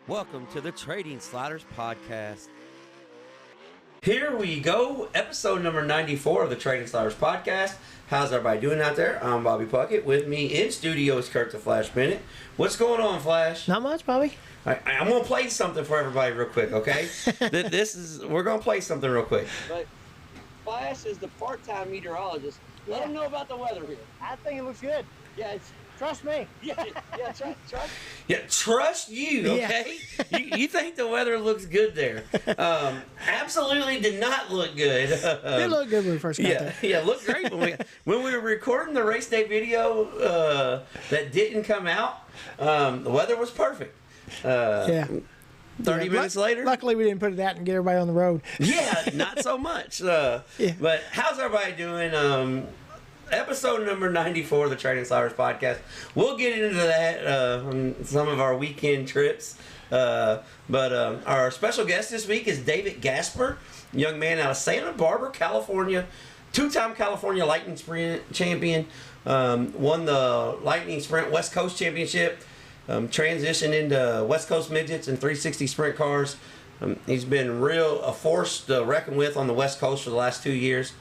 Welcome to the Trading Sliders Podcast. Here we go, episode number 94 of the Trading Sliders Podcast. How's everybody doing out there? I'm Bobby Puckett. With me in studio is Kurt the Flash Bennett. What's going on, Flash? Not much, Bobby. I'm going to play something for everybody real quick, okay? We're going to play something real quick. But Flash is the part-time meteorologist. Let him know about the weather here. I think it looks good. Yeah, Trust me. Trust you, okay? Yeah. you think the weather looks good there. Absolutely did not look good. It looked good when we first got there. Yeah, looked great. When we were recording the race day video that didn't come out, the weather was perfect. 30 minutes later. Luckily, we didn't put it out and get everybody on the road. Yeah, not so much. But how's everybody doing? Episode number 94 of the Trading Sliders Podcast. We'll get into that on some of our weekend trips. But our special guest this week is David Gasper, young man out of Santa Barbara, California, two-time California Lightning Sprint champion, won the Lightning Sprint West Coast Championship, transitioned into West Coast Midgets and 360 Sprint cars. He's been a force to reckon with on the West Coast for the last 2 years.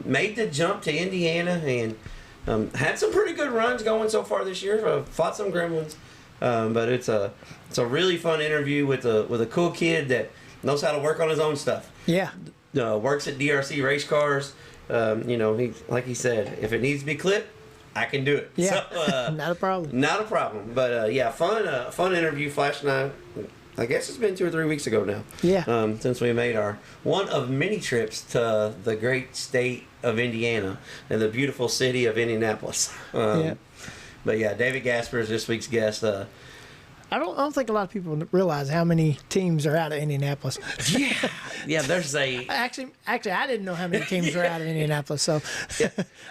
Made the jump to Indiana and had some pretty good runs going so far this year. Fought some gremlins, but it's a really fun interview with a cool kid that knows how to work on his own stuff. Yeah, works at DRC race cars. He like he said, if it needs to be clipped, I can do it. Yeah, so, not a problem. Not a problem. But fun interview. Flash and I guess it's been 2 or 3 weeks ago now. Yeah. Since we made our one of many trips to the great state of Indiana and the beautiful city of Indianapolis. But yeah, David Gasper is this week's guest. I don't think a lot of people realize how many teams are out of Indianapolis. Yeah. There's a actually I didn't know how many teams are out of Indianapolis, so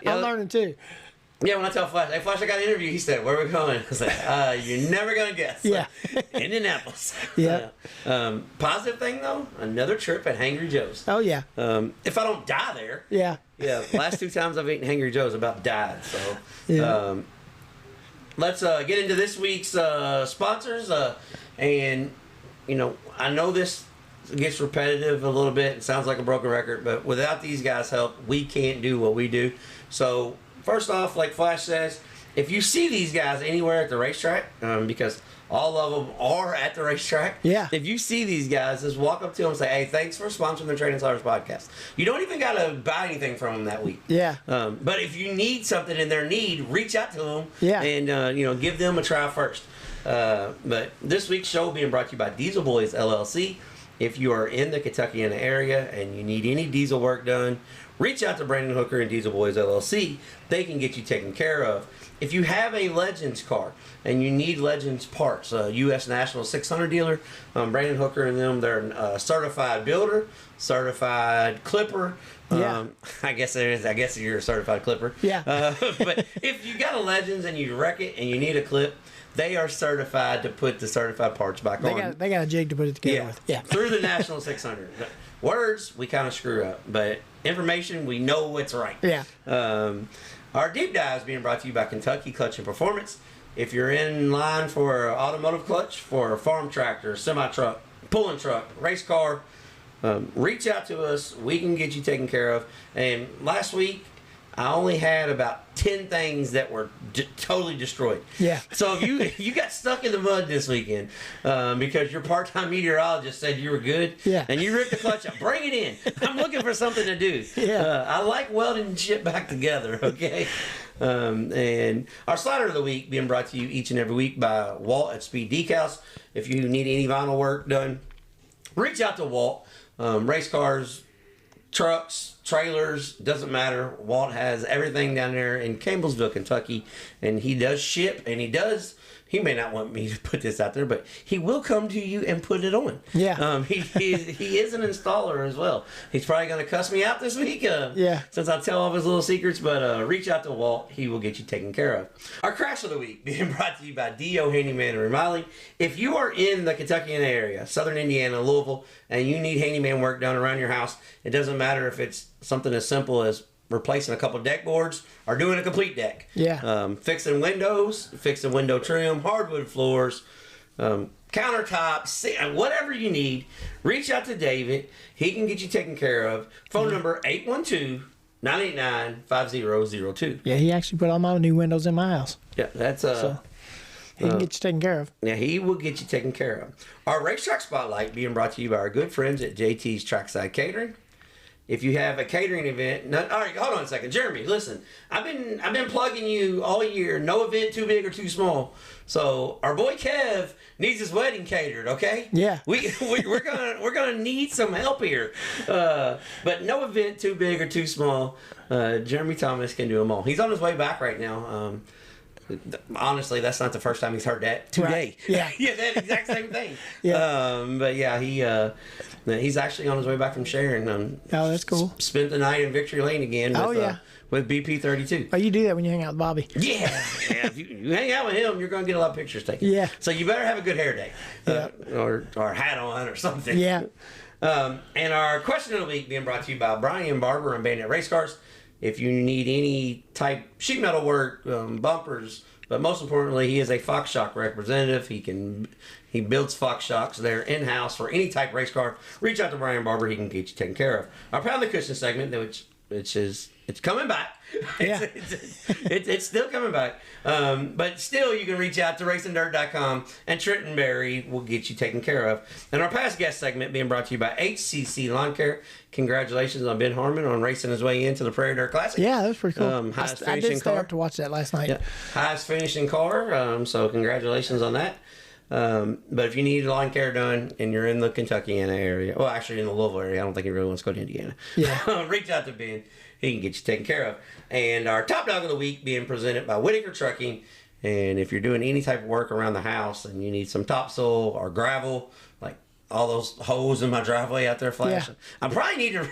I'm learning too. Yeah, when I tell Flash, hey, Flash, I got an interview, he said, where are we going? I said, you're never going to guess. Yeah. Indianapolis. Yeah. Positive thing, though, another trip at Hangry Joe's. Oh, yeah. If I don't die there. Yeah. Yeah, last 2 times I've eaten Hangry Joe's, about died. So, let's get into this week's sponsors. And, I know this gets repetitive a little bit. It sounds like a broken record, but without these guys' help, we can't do what we do. So, first off, like Flash says, if you see these guys anywhere at the racetrack, because all of them are at the racetrack, if you see these guys, just walk up to them and say, hey, thanks for sponsoring the Trading Sliders Podcast. You don't even got to buy anything from them that week. Yeah. But if you need something in their need, reach out to them and give them a try first. But this week's show being brought to you by Diesel Boys LLC. If you are in the Kentuckiana area and you need any diesel work done, reach out to Brandon Hooker and Diesel Boys LLC. They can get you taken care of. If you have a Legends car and you need Legends parts, U.S. National 600 dealer, Brandon Hooker and them, they're a certified builder, certified clipper. I guess there is. I guess you're a certified clipper. Yeah. But if you got a Legends and you wreck it and you need a clip, they are certified to put the certified parts back on. They got a jig to put it together with. Yeah. Through the National 600. Words, we kind of screw up. But information, we know it's right. Yeah. Our deep dive is being brought to you by Kentucky Clutch and Performance. If you're in line for automotive clutch, for a farm tractor, semi-truck, pulling truck, race car, reach out to us. We can get you taken care of. And last week, I only had about 10 things that were totally destroyed. Yeah. So if you got stuck in the mud this weekend because your part-time meteorologist said you were good, and you ripped the clutch up, bring it in. I'm looking for something to do. Yeah. I like welding shit back together, okay? And our slider of the week being brought to you each and every week by Walt at Speed Decals. If you need any vinyl work done, reach out to Walt. Race cars, trucks, trailers, doesn't matter. Walt has everything down there in Campbellsville, Kentucky, and he does ship, and he may not want me to put this out there, but he will come to you and put it on. Yeah. He is an installer as well. He's probably going to cuss me out this week since I tell all of his little secrets, but reach out to Walt. He will get you taken care of. Our crash of the week being brought to you by D.O. Handyman and Remodeling. If you are in the Kentuckiana area, Southern Indiana, Louisville, and you need handyman work done around your house, it doesn't matter if it's something as simple as replacing a couple of deck boards or doing a complete deck. Yeah. Fixing windows, fixing window trim, hardwood floors, countertops, whatever you need, reach out to David. He can get you taken care of. Phone number 812-989-5002. Yeah, he actually put all my new windows in my house. Yeah, that's So he can get you taken care of. Yeah, he will get you taken care of. Our racetrack spotlight being brought to you by our good friends at JT's Trackside Catering. If you have a catering event, all right, hold on a second, Jeremy. Listen, I've been plugging you all year. No event too big or too small. So our boy Kev needs his wedding catered. Okay. Yeah. We're gonna need some help here. But no event too big or too small. Jeremy Thomas can do them all. He's on his way back right now. Honestly, that's not the first time he's heard that today. Right. Yeah. Yeah, that exact same thing. Yeah. But yeah, he's actually on his way back from Sharon. Oh, that's cool. Spent the night in Victory Lane again. With, with BP 32. Oh, you do that when you hang out with Bobby. Yeah. If you hang out with him, you're going to get a lot of pictures taken. Yeah. So you better have a good hair day. Or hat on or something. Yeah. And our question of the week being brought to you by Brian Barber and Bandit Race Cars. If you need any type sheet metal work, bumpers, but most importantly, he is a Fox Shock representative. He builds Fox Shocks. They're in-house for any type race car. Reach out to Brian Barber. He can get you taken care of. Our Pound the Cushion segment, which it's coming back. Yeah. It's still coming back. But still, you can reach out to racingdirt.com, and Trenton Berry will get you taken care of. And our past guest segment being brought to you by HCC Lawn Care. Congratulations on Ben Harmon on racing his way into the Prairie Dirt Classic. Yeah, that was pretty cool. Highest I finishing did stay car. up to watch that last night. Yeah. Highest finishing car. So congratulations on that. But if you need lawn care done and you're in the Kentuckiana area, well, actually in the Louisville area, I don't think he really wants to go to Indiana. Yeah. Reach out to Ben. He can get you taken care of. And our top dog of the week being presented by Whitaker Trucking. And if you're doing any type of work around the house and you need some topsoil or gravel, like all those holes in my driveway out there flashing, I probably need to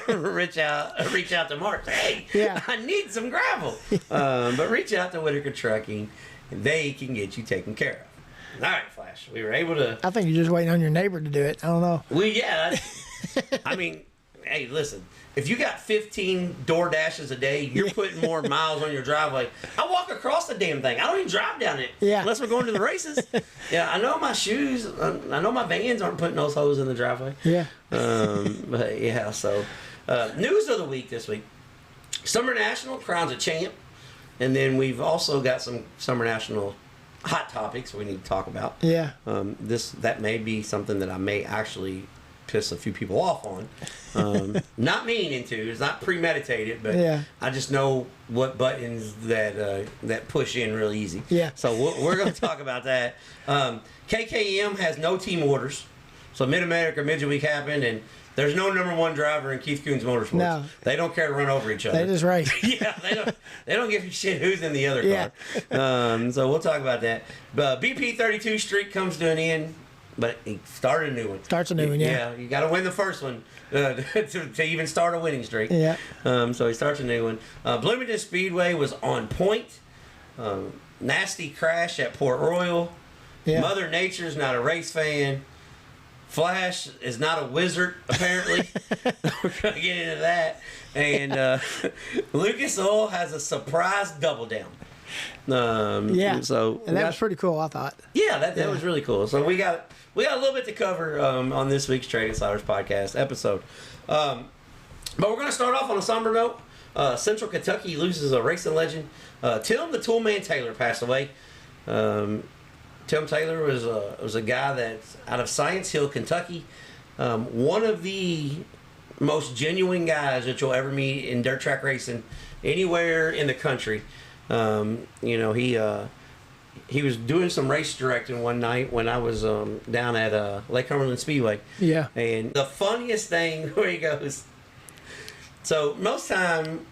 reach out to Mark. Hey, I need some gravel. But reach out to Whitaker Trucking, and they can get you taken care of. All right, Flash. We were able to. I think you're just waiting on your neighbor to do it. I don't know. I mean, hey, listen. If you got 15 door dashes a day, you're putting more miles on your driveway. I walk across the damn thing. I don't even drive down it unless we're going to the races. Yeah, I know my shoes. I know my Vans aren't putting those holes in the driveway. Yeah. But yeah, so news of the week this week. Summer National crowns a champ. And then we've also got some Summer National hot topics we need to talk about. Yeah. That may be something that I may actually piss a few people off on. Not meaning to. It's not premeditated, but I just know what buttons that push in real easy. Yeah. So we're going to talk about that. KKM has no team orders. So Mid-America Midget Week happened, and there's no number one driver in Keith Coons Motorsports. No. They don't care to run over each other. They just race. They don't give a shit who's in the other car. So we'll talk about that. BP 32 streak comes to an end. But he started a new one. Starts a new one, Yeah, you got to win the first one to even start a winning streak. Yeah. So he starts a new one. Bloomington Speedway was on point. Nasty crash at Port Royal. Yeah. Mother Nature's not a race fan. Flash is not a wizard, apparently. We're going to get into that. And Lucas Oil has a surprise double down. So and that was pretty cool, I thought. Yeah, that was really cool. So we got a little bit to cover on this week's Trading Sliders podcast episode. But we're going to start off on a somber note. Central Kentucky loses a racing legend. Tim the Toolman Taylor passed away. Tim Taylor was a guy that's out of Science Hill, Kentucky. One of the most genuine guys that you'll ever meet in dirt track racing anywhere in the country. He was doing some race directing one night when I was down at Lake Cumberland Speedway. Yeah. And the funniest thing where he goes, so most time,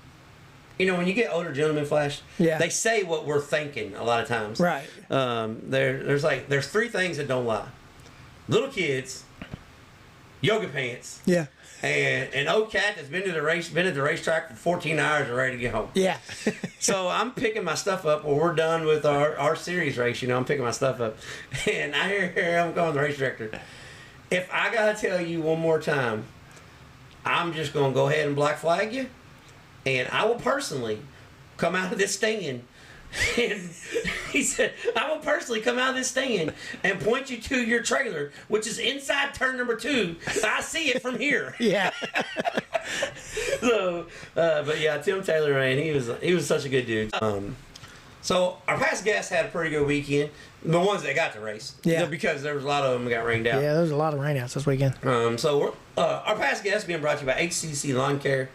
when you get older gentlemen, Flash, they say what we're thinking a lot of times. Right. There's three things that don't lie: little kids, yoga pants. Yeah. And an old cat that's been at the racetrack for 14 hours and ready to get home. Yeah. So I'm picking my stuff up when we're done with our series race. I'm picking my stuff up. And I hear I'm calling the race director. If I got to tell you one more time, I'm just going to go ahead and black flag you. And I will personally come out of this stand And he said, I will personally come out of this stand and point you to your trailer, which is inside turn number 2. I see it from here. Yeah. So, but yeah, Tim Taylor, man, he was such a good dude. So our past guests had a pretty good weekend. The ones that got to race. Yeah. Because there was a lot of them that got rained out. Yeah, there was a lot of rainouts this weekend. So our past guests being brought to you by HCC Lawn Care,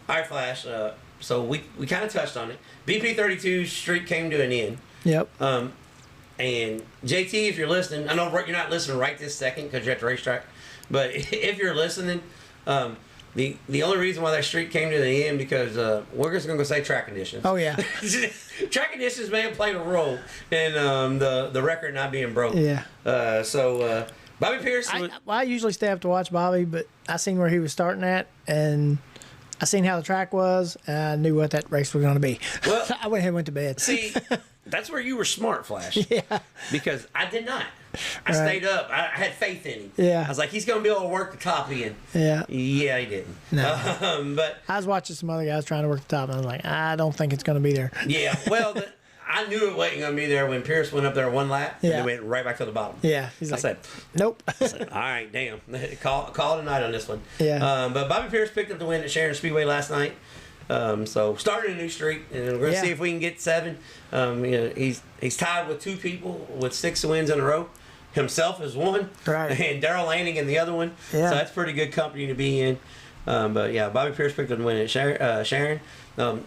iFlash. So we kind of touched on it. BP32 streak came to an end. Yep. And JT, if you're listening, I know you're not listening right this second because you're at the racetrack, but if you're listening, the only reason why that streak came to the end because we're just gonna go say track conditions. Oh yeah. Track conditions may have played a role in the record not being broke. Yeah. So Bobby Pierce. I usually stay up to watch Bobby, but I seen where he was starting at, and I seen how the track was, and I knew what that race was going to be. Well, I went ahead and went to bed. See, that's where you were smart, Flash. Yeah. Because I did not. I stayed up. I had faith in him. Yeah. I was like, he's going to be able to work the top in. Yeah. Yeah, he didn't. No. But I was watching some other guys trying to work the top, and I was like, I don't think it's going to be there. Yeah. Well, I knew it wasn't going to be there when Pierce went up there one lap, and then went right back to the bottom. Yeah. He's I like, said, nope. I said, all right, damn. Call it a night on this one. Yeah. But Bobby Pierce picked up the win at Sharon Speedway last night. So starting a new streak, and we're gonna see if we can get 7. He's tied with 2 people with 6 wins in a row. Himself is 1, right? And Darrell Lanning in the other one. Yeah. So that's pretty good company to be in. But yeah, Bobby Pierce picked up the win at Sharon.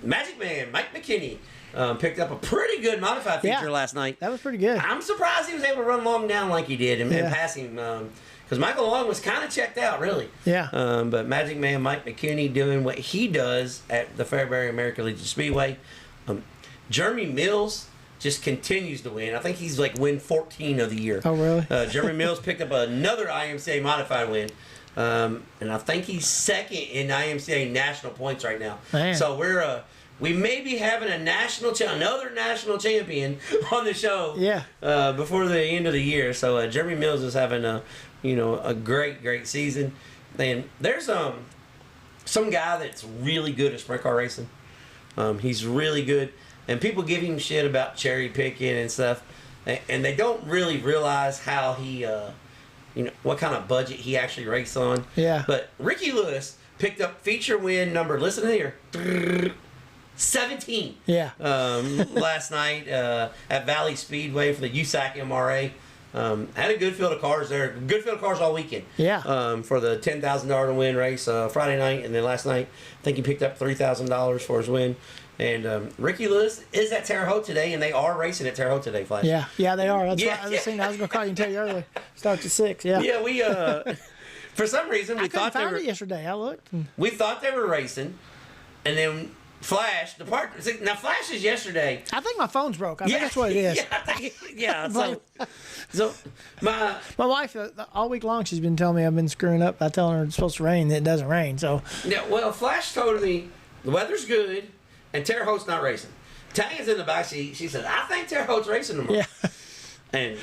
Magic Man Mike McKinney picked up a pretty good modified feature last night. That was pretty good. I'm surprised he was able to run Long down like he did and pass him. Because Michael Long was kind of checked out, really. Yeah. But Magic Man Mike McKinney doing what he does at the Fairbury American Legion Speedway. Jeremy Mills just continues to win. I think he's like win 14 of the year. Oh, really? Jeremy Mills picked up another IMCA modified win. And I think he's second in IMCA national points right now. Man. So we may be having another national champion on the show. Yeah. Before the end of the year. So Jeremy Mills is having a great season. And there's some guy that's really good at sprint car racing. He's really good, and people give him shit about cherry picking and stuff, and they don't really realize how he, what kind of budget he actually raced on. Yeah. But Ricky Lewis picked up feature win number. Listen here. 17. Yeah. Last night at Valley Speedway for the USAC MRA. Had a good field of cars there. Good field of cars all weekend. Yeah. For the $10,000 to win race Friday night, and then last night I think he picked up $3,000 for his win. And Ricky Lewis is at Terre Haute today, and they are racing at Terre Haute today, Flash. Yeah, they are. That's what I was saying. I was going to call you and tell you earlier. Starts at 6. Yeah. Yeah, we for some reason we thought they were. It yesterday. I looked. We thought they were racing, and then Flash, now Flash is yesterday. I think my phone's broke. I think that's what it is. So my wife all week long she's been telling me I've been screwing up by telling her it's supposed to rain and it doesn't rain. So yeah, well, Flash told me the weather's good and Terre Haute's not racing. Tanya's in the back seat. She said, "I think Terre Haute's racing tomorrow." Yeah. And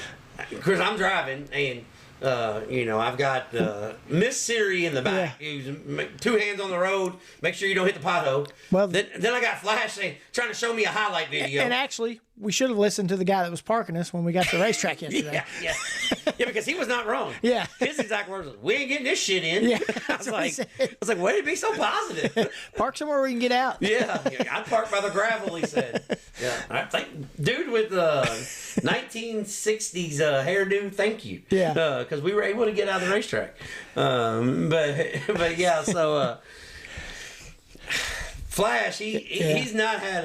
because I'm driving and. I've got Miss Siri in the back. Yeah. 2 hands on the road. Make sure you don't hit the pothole. Well, then I got Flash trying to show me a highlight video. And actually, we should have listened to the guy that was parking us when we got to the racetrack yesterday. Yeah, because he was not wrong. Yeah, his exact words was, "We ain't getting this shit in." Yeah, I was like, "Way to be so positive." Park somewhere where we can get out. Yeah, I parked by the gravel. He said. Yeah, I think dude with the 1960s hairdo. Thank you. Yeah, because we were able to get out of the racetrack. But yeah, so. Flash, he has not had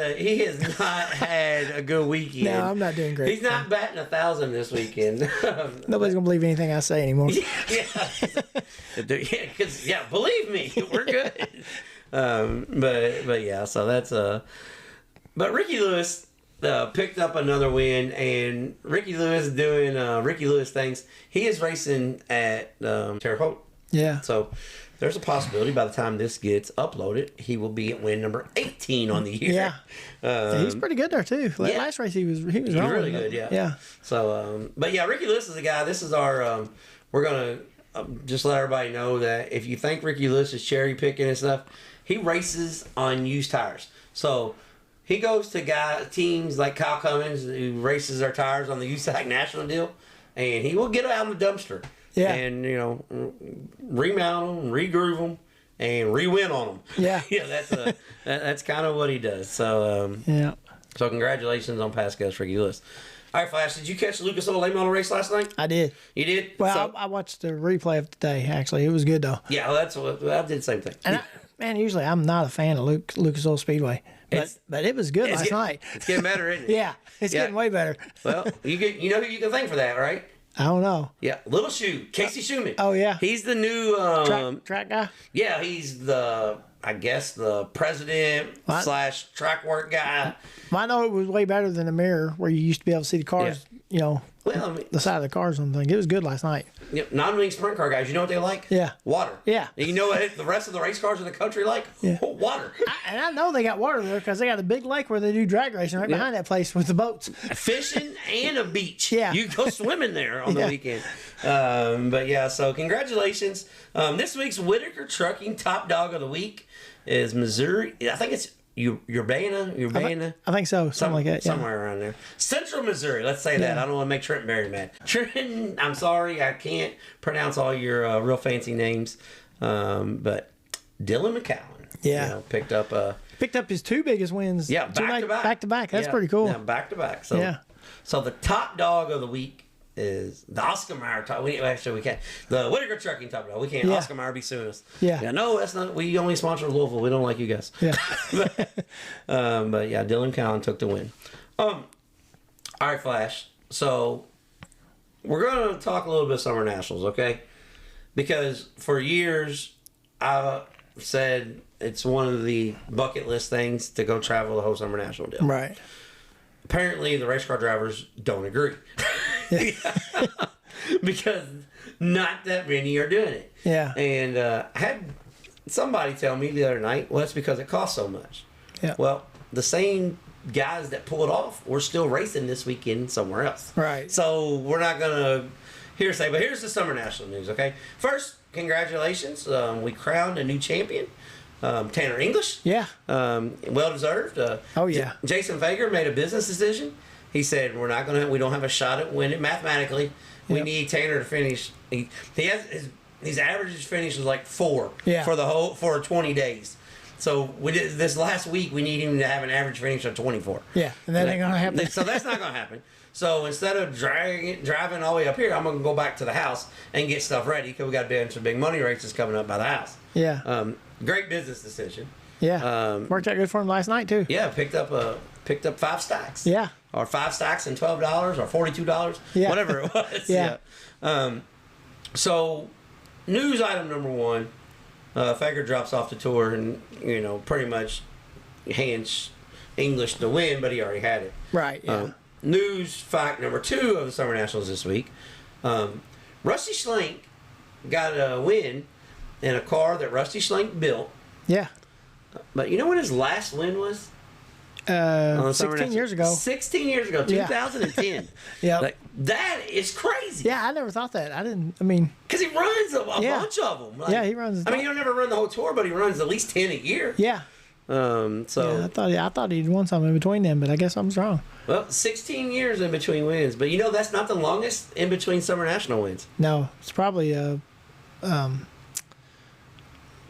a good weekend. No, I'm not doing great. He's not batting 1,000 this weekend. Nobody's gonna believe anything I say anymore. Yeah, believe me, we're good. But yeah, so that's But Ricky Lewis picked up another win, and Ricky Lewis doing Ricky Lewis things. He is racing at Terre Haute. Yeah. So. There's a possibility by the time this gets uploaded, he will be at win number 18 on the year. Yeah, he's pretty good there too. Last race he was really good. Yeah. So, but yeah, Ricky Lewis is a guy. This is our. We're gonna just let everybody know that if you think Ricky Lewis is cherry picking and stuff, he races on used tires. So he goes to teams like Kyle Cummins, who races our tires on the USAC national deal, and he will get out of the dumpster. Yeah. And, remount them, re-groove them, and re-win on them. Yeah. That's kind of what he does. So, yeah. So congratulations on past guest Ricky Lewis. All right, Flash, did you catch Lucas Oil late model race last night? I did. You did? Well, I watched the replay of today, actually. It was good, though. Yeah, well, I did the same thing. And usually I'm not a fan of Lucas Oil Speedway. But it was good last night. It's getting better, isn't it? Yeah, it's getting way better. Well, you know who you can thank for that, right? I don't know. Yeah, Little Shoe, Casey Schumann. Oh, yeah. He's the new... track guy? Yeah, he's the president / track work guy. Well, I know it was way better than the mirror where you used to be able to see the cars, the side of the cars on the thing. It was good last night. Yep, non-wing sprint car guys, you know what they like? Yeah. Water. Yeah. And you know what the rest of the race cars in the country like? Yeah. Water. And I know they got water there because they got a big lake where they do drag racing right behind that place with the boats. Fishing and a beach. Yeah. You go swimming there on the weekend. So congratulations. This week's Whitaker Trucking Top Dog of the Week is Missouri. I think it's Urbana. I think so. Something like that. Yeah. Somewhere around there. Central Missouri. Let's say that. I don't want to make Trenton Berry mad. Trenton, I'm sorry. I can't pronounce all your real fancy names. But Dylan McCowan. Yeah. Picked up his two biggest wins. Yeah, back to back. That's pretty cool. Yeah, back to back. So the top dog of the week is the Oscar Mayer top. We can't. The Whitaker Trucking top dog. We can't. Yeah. Oscar Mayer be suing us. Yeah. No, that's not. We only sponsor Louisville. We don't like you guys. Yeah. but yeah, Dylan Cowan took the win. All right, Flash. So we're going to talk a little bit of Summer Nationals, okay? Because for years I said it's one of the bucket list things to go travel the whole Summer National deal. Right. Apparently, the race car drivers don't agree. Because not that many are doing it. Yeah. And I had somebody tell me the other night, well, it's because it costs so much. Yeah. Well, the same guys that pull it off were still racing this weekend somewhere else. Right. So we're not going to hearsay, but here's the Summer National news, okay? First, congratulations. We crowned a new champion. Tanner English. Yeah. Well deserved. Oh yeah. Jason Fager made a business decision. He said we don't have a shot at winning mathematically. We need Tanner to finish. He has his average finish was like 4 for 20 days. So we did this last week. We need him to have an average finish of 24. Yeah, and that ain't gonna happen. So that's not gonna happen. So instead of driving all the way up here, I'm gonna go back to the house and get stuff ready because we got a bunch of big money races coming up by the house. Yeah. Great business decision. Yeah. Worked out good for him last night too. Yeah, picked up 5 stacks. Yeah. Or 5 stacks and $12 or $42. Yeah. Whatever it was. Yeah. So news item number 1, Fager drops off the tour and pretty much hands English the win, but he already had it. Right. Yeah. News fact number 2 of the Summer Nationals this week. Rusty Schlenk got a win in a car that Rusty Schlenk built. Yeah. But you know what his last win was? 16 years ago. 16 years ago, 2010. Yeah. Like, that is crazy. Yeah, I never thought that. Because he runs a bunch of them. He runs. He'll never run the whole tour, but he runs at least 10 a year. Yeah. So I thought he'd won something in between them, but I guess I was wrong. Well, 16 years in between wins, but that's not the longest in between Summer National wins. No, it's probably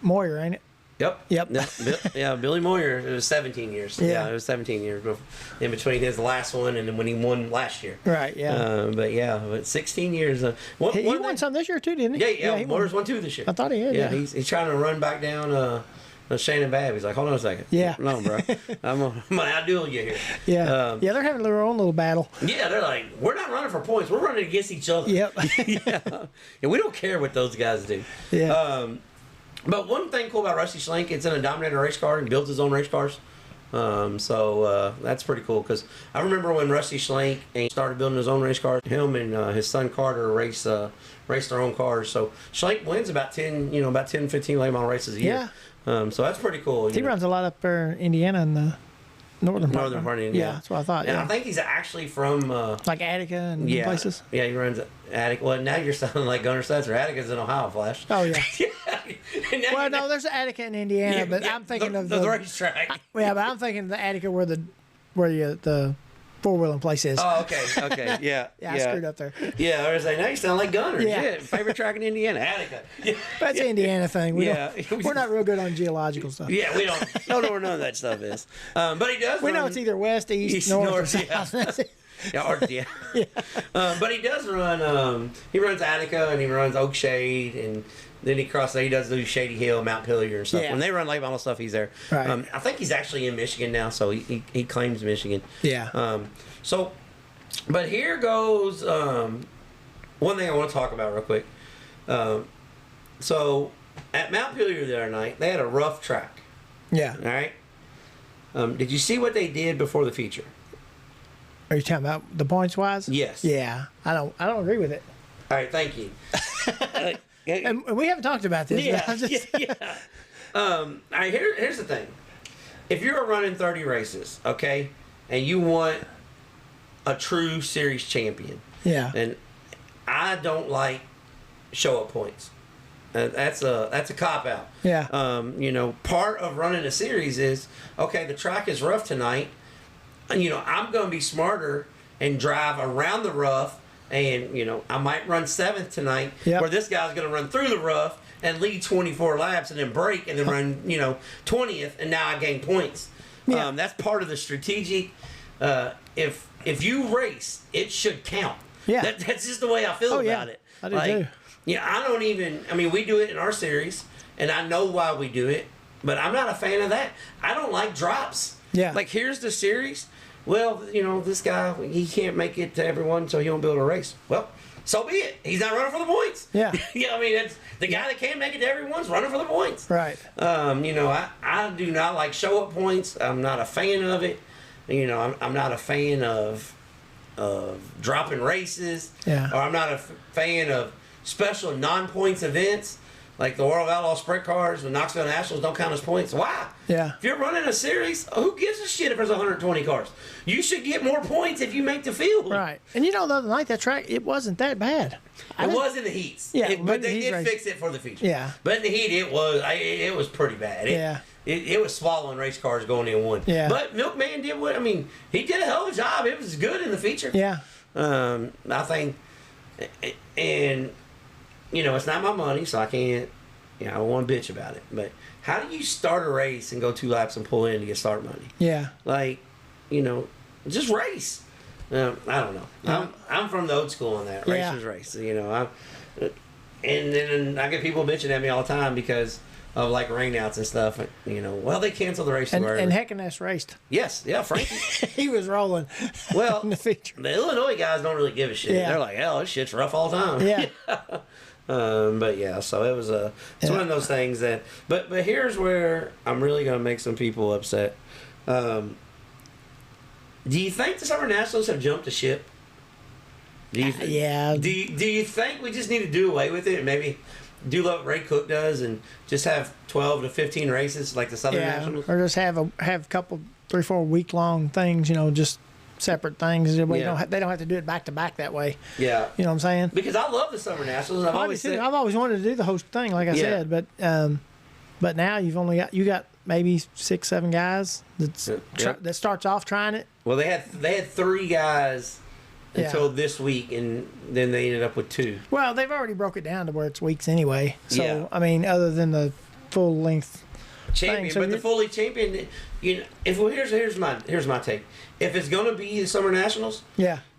Moyer, ain't it? Yep. Yeah, Billy Moyer. It was 17 years. Yeah, it was 17 years in between his last one and then when he won last year. Right. Yeah. But 16 years. He won some this year too, didn't he? Yeah. Moyer's won 2 this year. I thought he had. Yeah. He's trying to run back down. Shannon Babb. He's like, hold on a second. Yeah. No, bro. I'm gonna outduel you here. Yeah. They're having their own little battle. Yeah, they're like, we're not running for points. We're running against each other. Yep. Yeah. And we don't care what those guys do. Yeah. But one thing cool about Rusty Schlenk, it's in a Dominator race car and builds his own race cars. So that's pretty cool because I remember when Rusty Schlenk started building his own race cars. Him and his son Carter race their own cars. So Schlenk wins about 10, 15 late model races a year. Yeah. So that's pretty cool. He runs a lot up there in Indiana and the northern part of Indiana. Yeah, that's what I thought. And I think he's actually from like Attica and places. Yeah, he runs Attica. Well, now you're sounding like Gunnar Stetzer. Attica's in Ohio, Flash. Oh yeah. Well, no, there's Attica in Indiana, but I'm thinking of the racetrack. Yeah, but I'm thinking of the Attica where the four-wheeling place is. Oh, okay, yeah. I screwed up there. Yeah, I was like, now you sound like Gunner. Yeah. Shit, favorite track in Indiana, Attica. Yeah. That's an Indiana thing. We're not real good on geological stuff. Yeah, we don't know where none of that stuff is. But he does. We know it's either west, east, north, or south. Yeah. But he does run. He runs Attica and he runs Oakshade, and then he crosses. He does do Shady Hill, Mount Pillier, and stuff. Yeah. When they run late model stuff, he's there. Right. I think he's actually in Michigan now, so he claims Michigan. Yeah. But here goes one thing I want to talk about real quick. So at Mount Pillier the other night, they had a rough track. Yeah. All right. Did you see what they did before the feature? Are you talking about the points wise? Yes. Yeah. I don't agree with it. All right. Thank you. And we haven't talked about this. Yeah. All right. Here's the thing. If you're running 30 races, okay, and you want a true series champion, yeah, and I don't like show up points. That's a cop out. Yeah. Part of running a series is, okay, the track is rough tonight. I'm going to be smarter and drive around the rough, and I might run 7th tonight, yep, where this guy's going to run through the rough and lead 24 laps and then break and then run 20th, and now I gain points. Yeah. That's part of the strategic. If you race, it should count. Yeah. That's just the way I feel about it. I do too. Yeah, I don't even. I mean, we do it in our series, and I know why we do it, but I'm not a fan of that. I don't like drops. Yeah. Like, here's the series. Well, this guy, he can't make it to everyone, so he won't be able to race. Well, so be it. He's not running for the points. Yeah. I mean, it's the guy that can't make it to everyone's running for the points. Right. I do not like show up points. I'm not a fan of it. I'm not a fan of dropping races. Yeah. Or I'm not a fan of special non-points events. Like the World of Outlaw Sprint Cars, the Knoxville Nationals don't count as points. Why? Yeah. If you're running a series, who gives a shit if there's 120 cars? You should get more points if you make the field. Right. And the other night, that track, it wasn't that bad. It was in the heats. Yeah. But they did fix it for the feature. Yeah. But in the heat, it was pretty bad. It was swallowing race cars going in one. Yeah. But Milkman did he did a hell of a job. It was good in the feature. Yeah. I think, and it's not my money, so I can't, I don't want to bitch about it. But how do you start a race and go 2 laps and pull in to get start money? Yeah. Just race. I don't know. I'm from the old school on that. Yeah. Racers race. And then I get people bitching at me all the time because of rainouts and stuff. Well, they canceled the race. And Heckeness raced. Yes, yeah, Frankie. He was rolling. Well, in the feature. The Illinois guys don't really give a shit. Yeah. They're like, hell, this shit's rough all the time. Yeah. But yeah, so it was it's one of those things that. But here's where I'm really gonna make some people upset. Do you think the Summer Nationals have jumped the ship? Yeah. Do you think we just need to do away with it and maybe do what Ray Cook does and just have 12 to 15 races like the Southern Nationals? Or just have a couple 3-4 week long things, just separate things. They don't have to do it back to back that way. Yeah. You know what I'm saying? Because I love the Summer Nationals. I've always wanted to do the host thing, like I said, but now you got maybe 6-7 guys that starts off trying it. Well, they had 3 guys until this week, and then they ended up with 2. Well, they've already broke it down to where it's weeks anyway. So I mean, other than the full length champion, thing, but the fully champion, here's my take. If it's gonna be the Summer Nationals,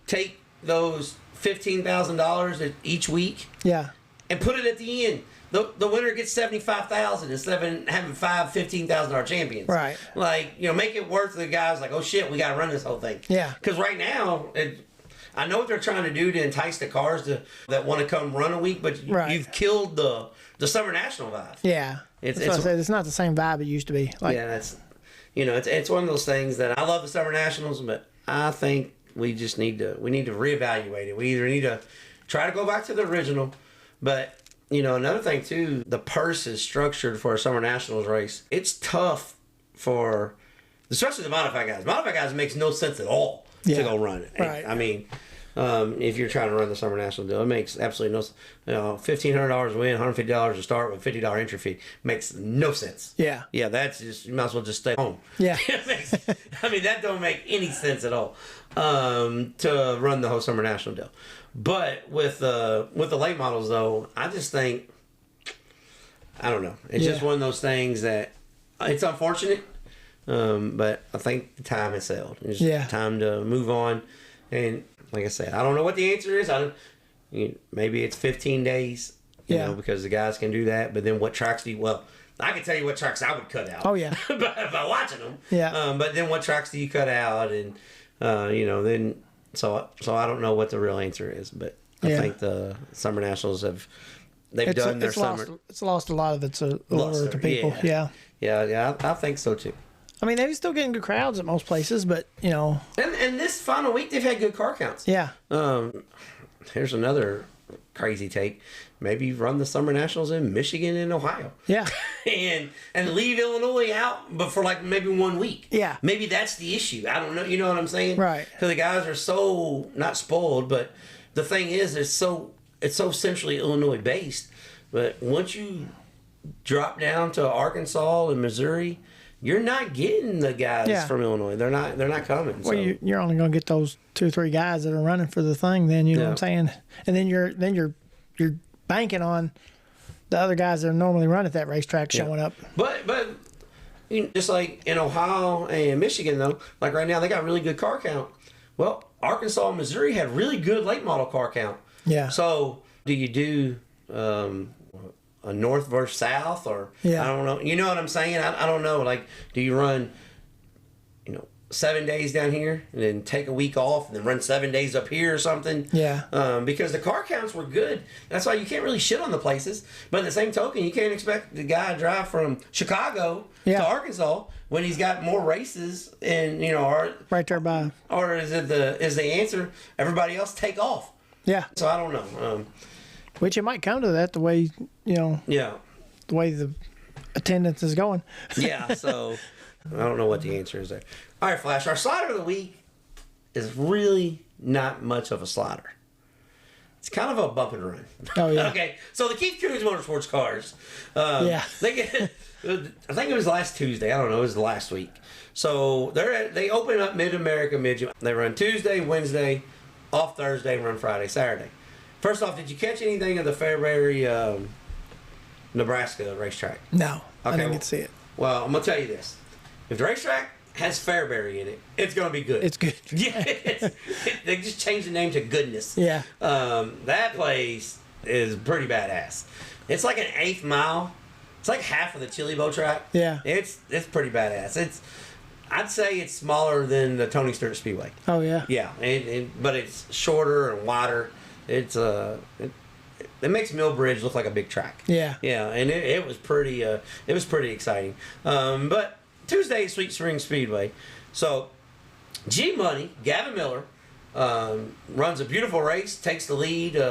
take those $15,000 each week, and put it at the end. The winner gets $75,000 instead of having 5 $15,000 champions. Right. Make it worth the guys. Like, oh shit, we got to run this whole thing. Yeah. Because right now, I know what they're trying to do to entice the cars that want to come run a week, but you've killed the Summer National vibe. Yeah. That's what I said. It's not the same vibe it used to be. It's one of those things that I love the Summer Nationals, but I think we just need to reevaluate it. We either need to try to go back to the original, but another thing too, the purse is structured for a Summer Nationals race. It's tough especially the modified guys. Modified guys makes no sense at all to go run it. Right. I mean, if you're trying to run the Summer National deal. It makes absolutely no $1,500 a win, $150 to start with $50 entry fee. Makes no sense. Yeah. Yeah, that's just, you might as well just stay home. Yeah. I mean, that don't make any sense at all to run the whole Summer National deal. But with the late models, though, I just think, I don't know. It's just one of those things that it's unfortunate, but I think the time has sailed. It's time to move on. And like I said, I don't know what the answer is. Maybe it's 15 days, you know, because the guys can do that. But then what tracks do you, well, I can tell you what tracks I would cut out. Oh, yeah. by watching them. Yeah. But then what tracks do you cut out? And, then, so I don't know what the real answer is. But I think the Summer Nationals they've done their summer. It's lost a lot of its allure to people. Yeah. Yeah, I think so too. I mean, they're still getting good crowds at most places, but, And this final week, they've had good car counts. Yeah. Here's another crazy take. Maybe run the Summer Nationals in Michigan and Ohio. Yeah. and leave Illinois out, but for like maybe 1 week. Yeah. Maybe that's the issue. I don't know. You know what I'm saying? Right. Because the guys are so, not spoiled, but the thing is, it's so centrally Illinois based. But once you drop down to Arkansas and Missouri, you're not getting the guys from Illinois. They're not coming. Well, you're only going to get those 2 or 3 guys that are running for the thing. Then you know what I'm saying. And then you're banking on the other guys that are normally run at that racetrack showing up. But just like in Ohio and Michigan though, like right now they got really good car count. Well, Arkansas and Missouri had really good late model car count. Yeah. So do you do a north versus south, or I don't know. You know what I'm saying? I don't know. Like, do you run, 7 days down here and then take a week off and then run 7 days up here or something? Yeah. Because the car counts were good. That's why you can't really shit on the places. But at the same token, you can't expect the guy to drive from Chicago to Arkansas when he's got more races and right there by. Or is the answer everybody else take off? Yeah. So I don't know. Which it might come to that the way, the way the attendance is going. Yeah, so I don't know what the answer is there. All right, Flash, our slider of the week is really not much of a slider. It's kind of a bump and run. Oh, yeah. Okay, so the Keith Coons Motorsports cars, I think it was last Tuesday. I don't know, it was last week. So they open up Mid-America, Mid-July. They run Tuesday, Wednesday, off Thursday, run Friday, Saturday. First off, did you catch anything of the Fairbury, Nebraska racetrack? No, okay, I didn't get to see it. Well, I'm going to tell you this. If the racetrack has Fairbury in it, it's going to be good. It's good. Yeah, they just changed the name to Goodness. Yeah. That place is pretty badass. It's like an 1/8 mile. It's like half of the Chili Bowl track. Yeah. It's pretty badass. I'd say it's smaller than the Tony Stewart Speedway. Oh, yeah. Yeah, but it's shorter and wider. It makes Millbridge look like a big track. Yeah. Yeah, and it was pretty exciting. But Tuesday at Sweet Spring Speedway. So G Money, Gavin Miller, runs a beautiful race, takes the lead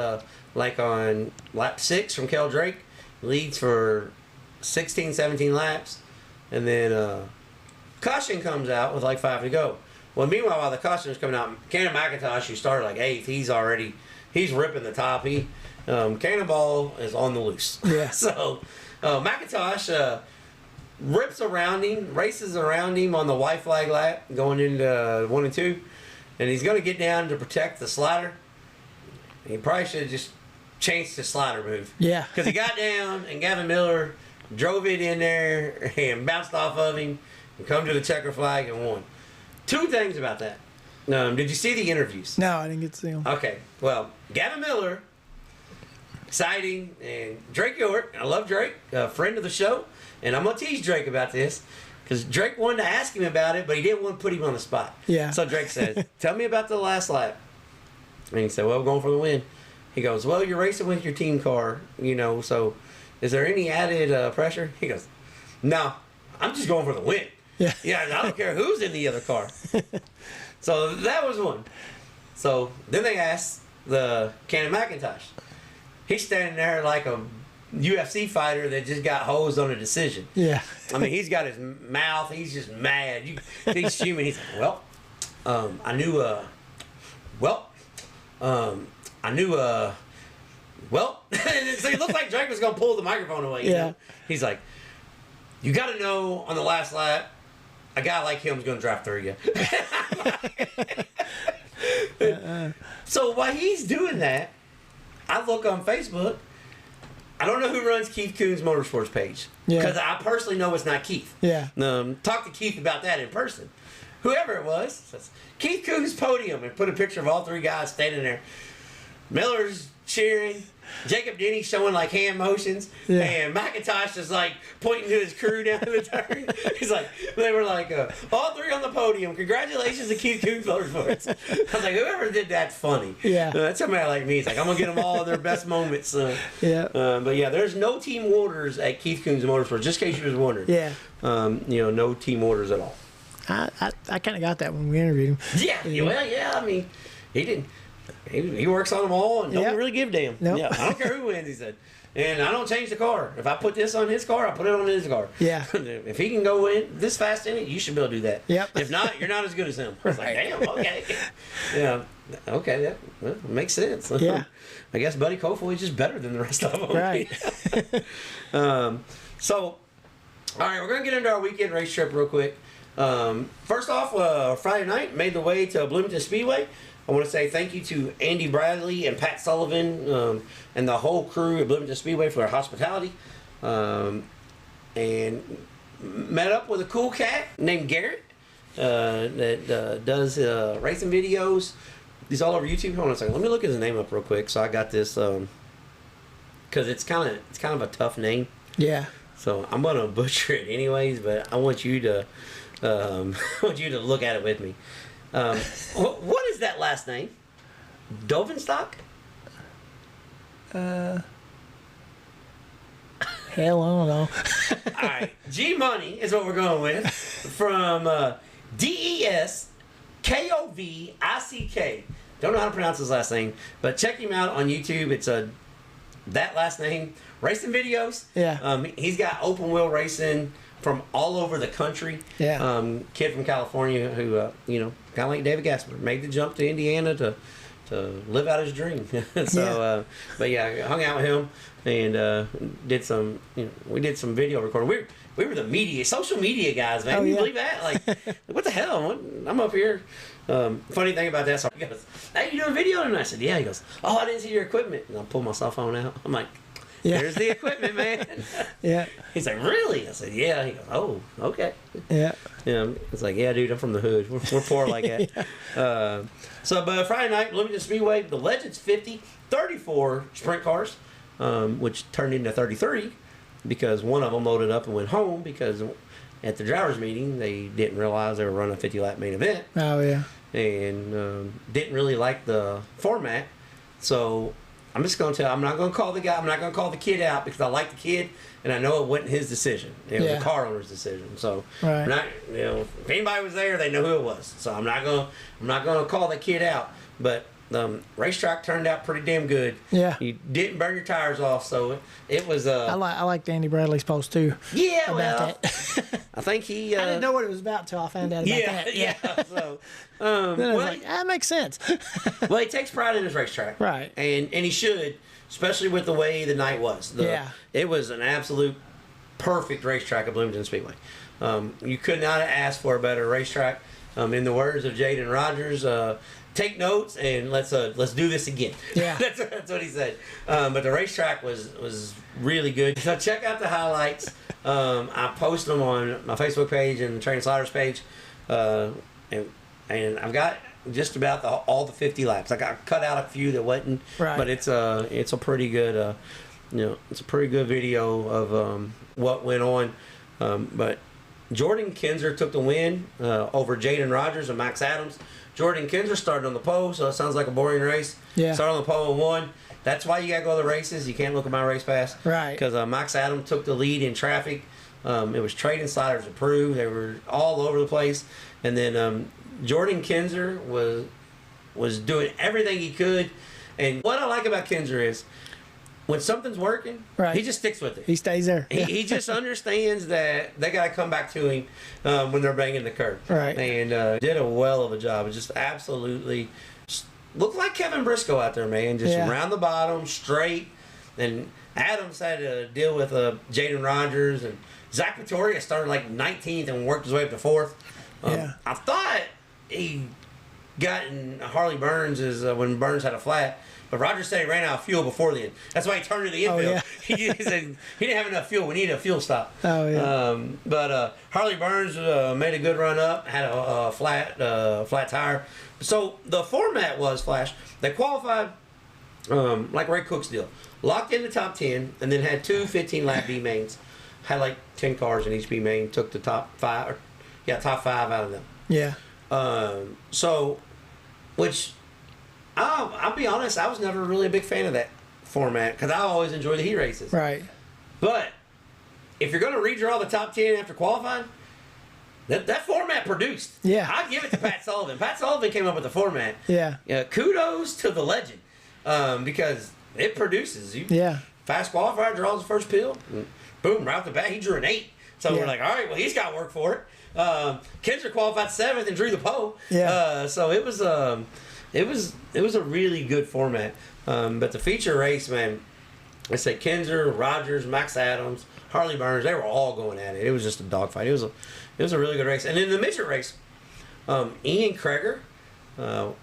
like on lap 6 from Kel Drake, leads for 16, 17 laps, and then caution comes out with like 5 to go. Well, meanwhile, while the caution was coming out, Cannon McIntosh, who started like 8th, he's ripping the top. Cannonball is on the loose. Yeah. So McIntosh rips around him, races around him on the white flag lap, going into 1 and 2, and he's going to get down to protect the slider. He probably should have just changed his slider move. Yeah. Because he got down, and Gavin Miller drove it in there and bounced off of him and come to the checker flag and won. 2 things about that. Did you see the interviews? No, I didn't get to see them. Okay. Well, Gavin Miller, exciting, and Drake York. I love Drake, a friend of the show, and I'm going to tease Drake about this because Drake wanted to ask him about it, but he didn't want to put him on the spot. Yeah. So Drake says, tell me about the last lap. And he said, well, we're going for the win. He goes, well, you're racing with your team car, so is there any added pressure? He goes, no, I'm just going for the win. Yeah. Yeah, I don't care who's in the other car. So that was one. So then they asked the Cannon McIntosh. He's standing there like a UFC fighter that just got hosed on a decision. Yeah. I mean, he's got his mouth. He's just mad. He's fuming. He's like, well, I knew, I knew, well, so it looked like Drake was going to pull the microphone away. You know? He's like, you got to know on the last lap, a guy like him is going to drive through you. So while he's doing that, I look on Facebook. I don't know who runs Keith Coon's Motorsports page. Because I personally know it's not Keith. Yeah. Talk to Keith about that in person. Whoever it was, says, Keith Coon's podium, and put a picture of all three guys standing there. Miller's cheering. Jacob Denny showing like hand motions, and McIntosh is like pointing to his crew down the turn. He's like, they were like, all three on the podium. Congratulations to Keith Coon's Motorsports. I was like, whoever did that's funny. Yeah, that's somebody like me. It's like I'm gonna get them all their best moments. But there's no team orders at Keith Coon's Motorsports. Just in case you was wondering. Yeah. No team orders at all. I kind of got that when we interviewed him. Yeah. Well, yeah. I mean, he didn't. He works on them all and don't really give a damn. Nope. Yeah, I don't care who wins, he said. And I don't change the car. If I put this on his car, I put it on his car. Yeah. If he can go in this fast in it, you should be able to do that. Yep. If not, you're not as good as him. I was like, damn, okay. Yeah. Okay, that makes sense. Yeah. I guess Buddy Kofoid is just better than the rest of them. Right. So, all right, we're going to get into our weekend race trip real quick. First off, Friday night, made the way to Bloomington Speedway. I want to say thank you to Andy Bradley and Pat Sullivan and the whole crew at Bloomington Speedway for their hospitality. And met up with a cool cat named Garrett that does racing videos. He's all over YouTube. Hold on a second. Let me look his name up real quick. So I got this because it's kind of a tough name. Yeah. So I'm gonna butcher it anyways, but I want you to look at it with me. What is that last name? Dovenstock? Hell, I don't know. All right, G Money is what we're going with from DESKOVICK. Don't know how to pronounce his last name, but check him out on YouTube. It's that last name racing videos. Yeah. He's got open wheel racing from all over the country. Yeah. Kid from California who, kind of like David Gasper, made the jump to Indiana to live out his dream. So, but yeah, I hung out with him and did some, we did some video recording. We were the social media guys, man. Can you believe that? Like, what the hell? I'm up here. Funny thing about that, so he goes, hey, you doing video tonight? I said, yeah. He goes, oh, I didn't see your equipment. And I pulled my cell phone out. I'm like, there's the equipment, man. Yeah. He's like, really? I said, yeah. He goes, oh, okay. Yeah. It's like, yeah, dude, I'm from the hood. We're poor like that. But Friday night, Bloomington Speedway, the Legends 50, 34 sprint cars, which turned into 33 because one of them loaded up and went home because at the drivers' meeting, they didn't realize they were running a 50-lap main event. Oh, yeah. And didn't really like the format. So I'm just going to I'm not going to call the guy, I'm not going to call the kid out because I like the kid and I know it wasn't his decision. It was the car owner's decision. So, if anybody was there, they know who it was. So I'm not going to call the kid out. But racetrack turned out pretty damn good. Yeah. You didn't burn your tires off, so it was. I liked Andy Bradley's post too. Yeah, about that. I think he. I didn't know what it was about till I found out about that. Yeah. So, then I was like, that makes sense. Well, he takes pride in his racetrack, right? And he should, especially with the way the night was. It was an absolute perfect racetrack at Bloomington Speedway. You could not have asked for a better racetrack. In the words of Jaden Rogers, take notes and let's do this again. Yeah, that's what he said. But the racetrack was really good. So check out the highlights. I post them on my Facebook page and the Training Sliders page, and I've got just about all the 50 laps. I got cut out a few that wasn't, but it's a pretty good it's a pretty good video of what went on. But Jordan Kinzer took the win over Jaden Rogers and Max Adams. Jordan Kinzer started on the pole, so it sounds like a boring race. Yeah. Started on the pole and won. That's why you got to go to the races. You can't look at my race pass. Right. Because Max Adams took the lead in traffic. It was Trading Sliders approved. They were all over the place. And then Jordan Kinzer was doing everything he could. And what I like about Kinzer is when something's working, he just sticks with it. He stays there. He just understands that they got to come back to him when they're banging the curb. Right. And did a well of a job. Just absolutely looked like Kevin Briscoe out there, man. Just around the bottom, straight. And Adams had to deal with Jaden Rogers. And Zach Vittoria started like 19th and worked his way up to 4th. I thought he got in Harley Burns when Burns had a flat. But Rogers said he ran out of fuel before then. That's why he turned to the infield. He said he didn't have enough fuel. We need a fuel stop. But Harley Burns made a good run up, had a flat tire. So the format was, Flash, they qualified like Ray Cook's deal. Locked in the top 10 and then had two 15-lap B mains. Had like 10 cars in each B main. Took the top 5 out of them. Yeah. Which... I'll be honest, I was never really a big fan of that format because I always enjoy the heat races. Right. But if you're going to redraw the top 10 after qualifying, that format produced. Yeah. I give it to Pat Sullivan. Pat Sullivan came up with the format. Yeah. Kudos to the legend because it produces. Fast qualifier draws the first pill. Boom, right off the bat, he drew an 8. So we're like, all right, well, he's got work for it. Kendrick qualified 7th and drew the pole. Yeah. So it was... It was a really good format, but the feature race, man, I say Kinzer, Rogers, Max Adams, Harley Burns, they were all going at it. It was just a dogfight. It was a really good race. And in the midget race, Ian Kreger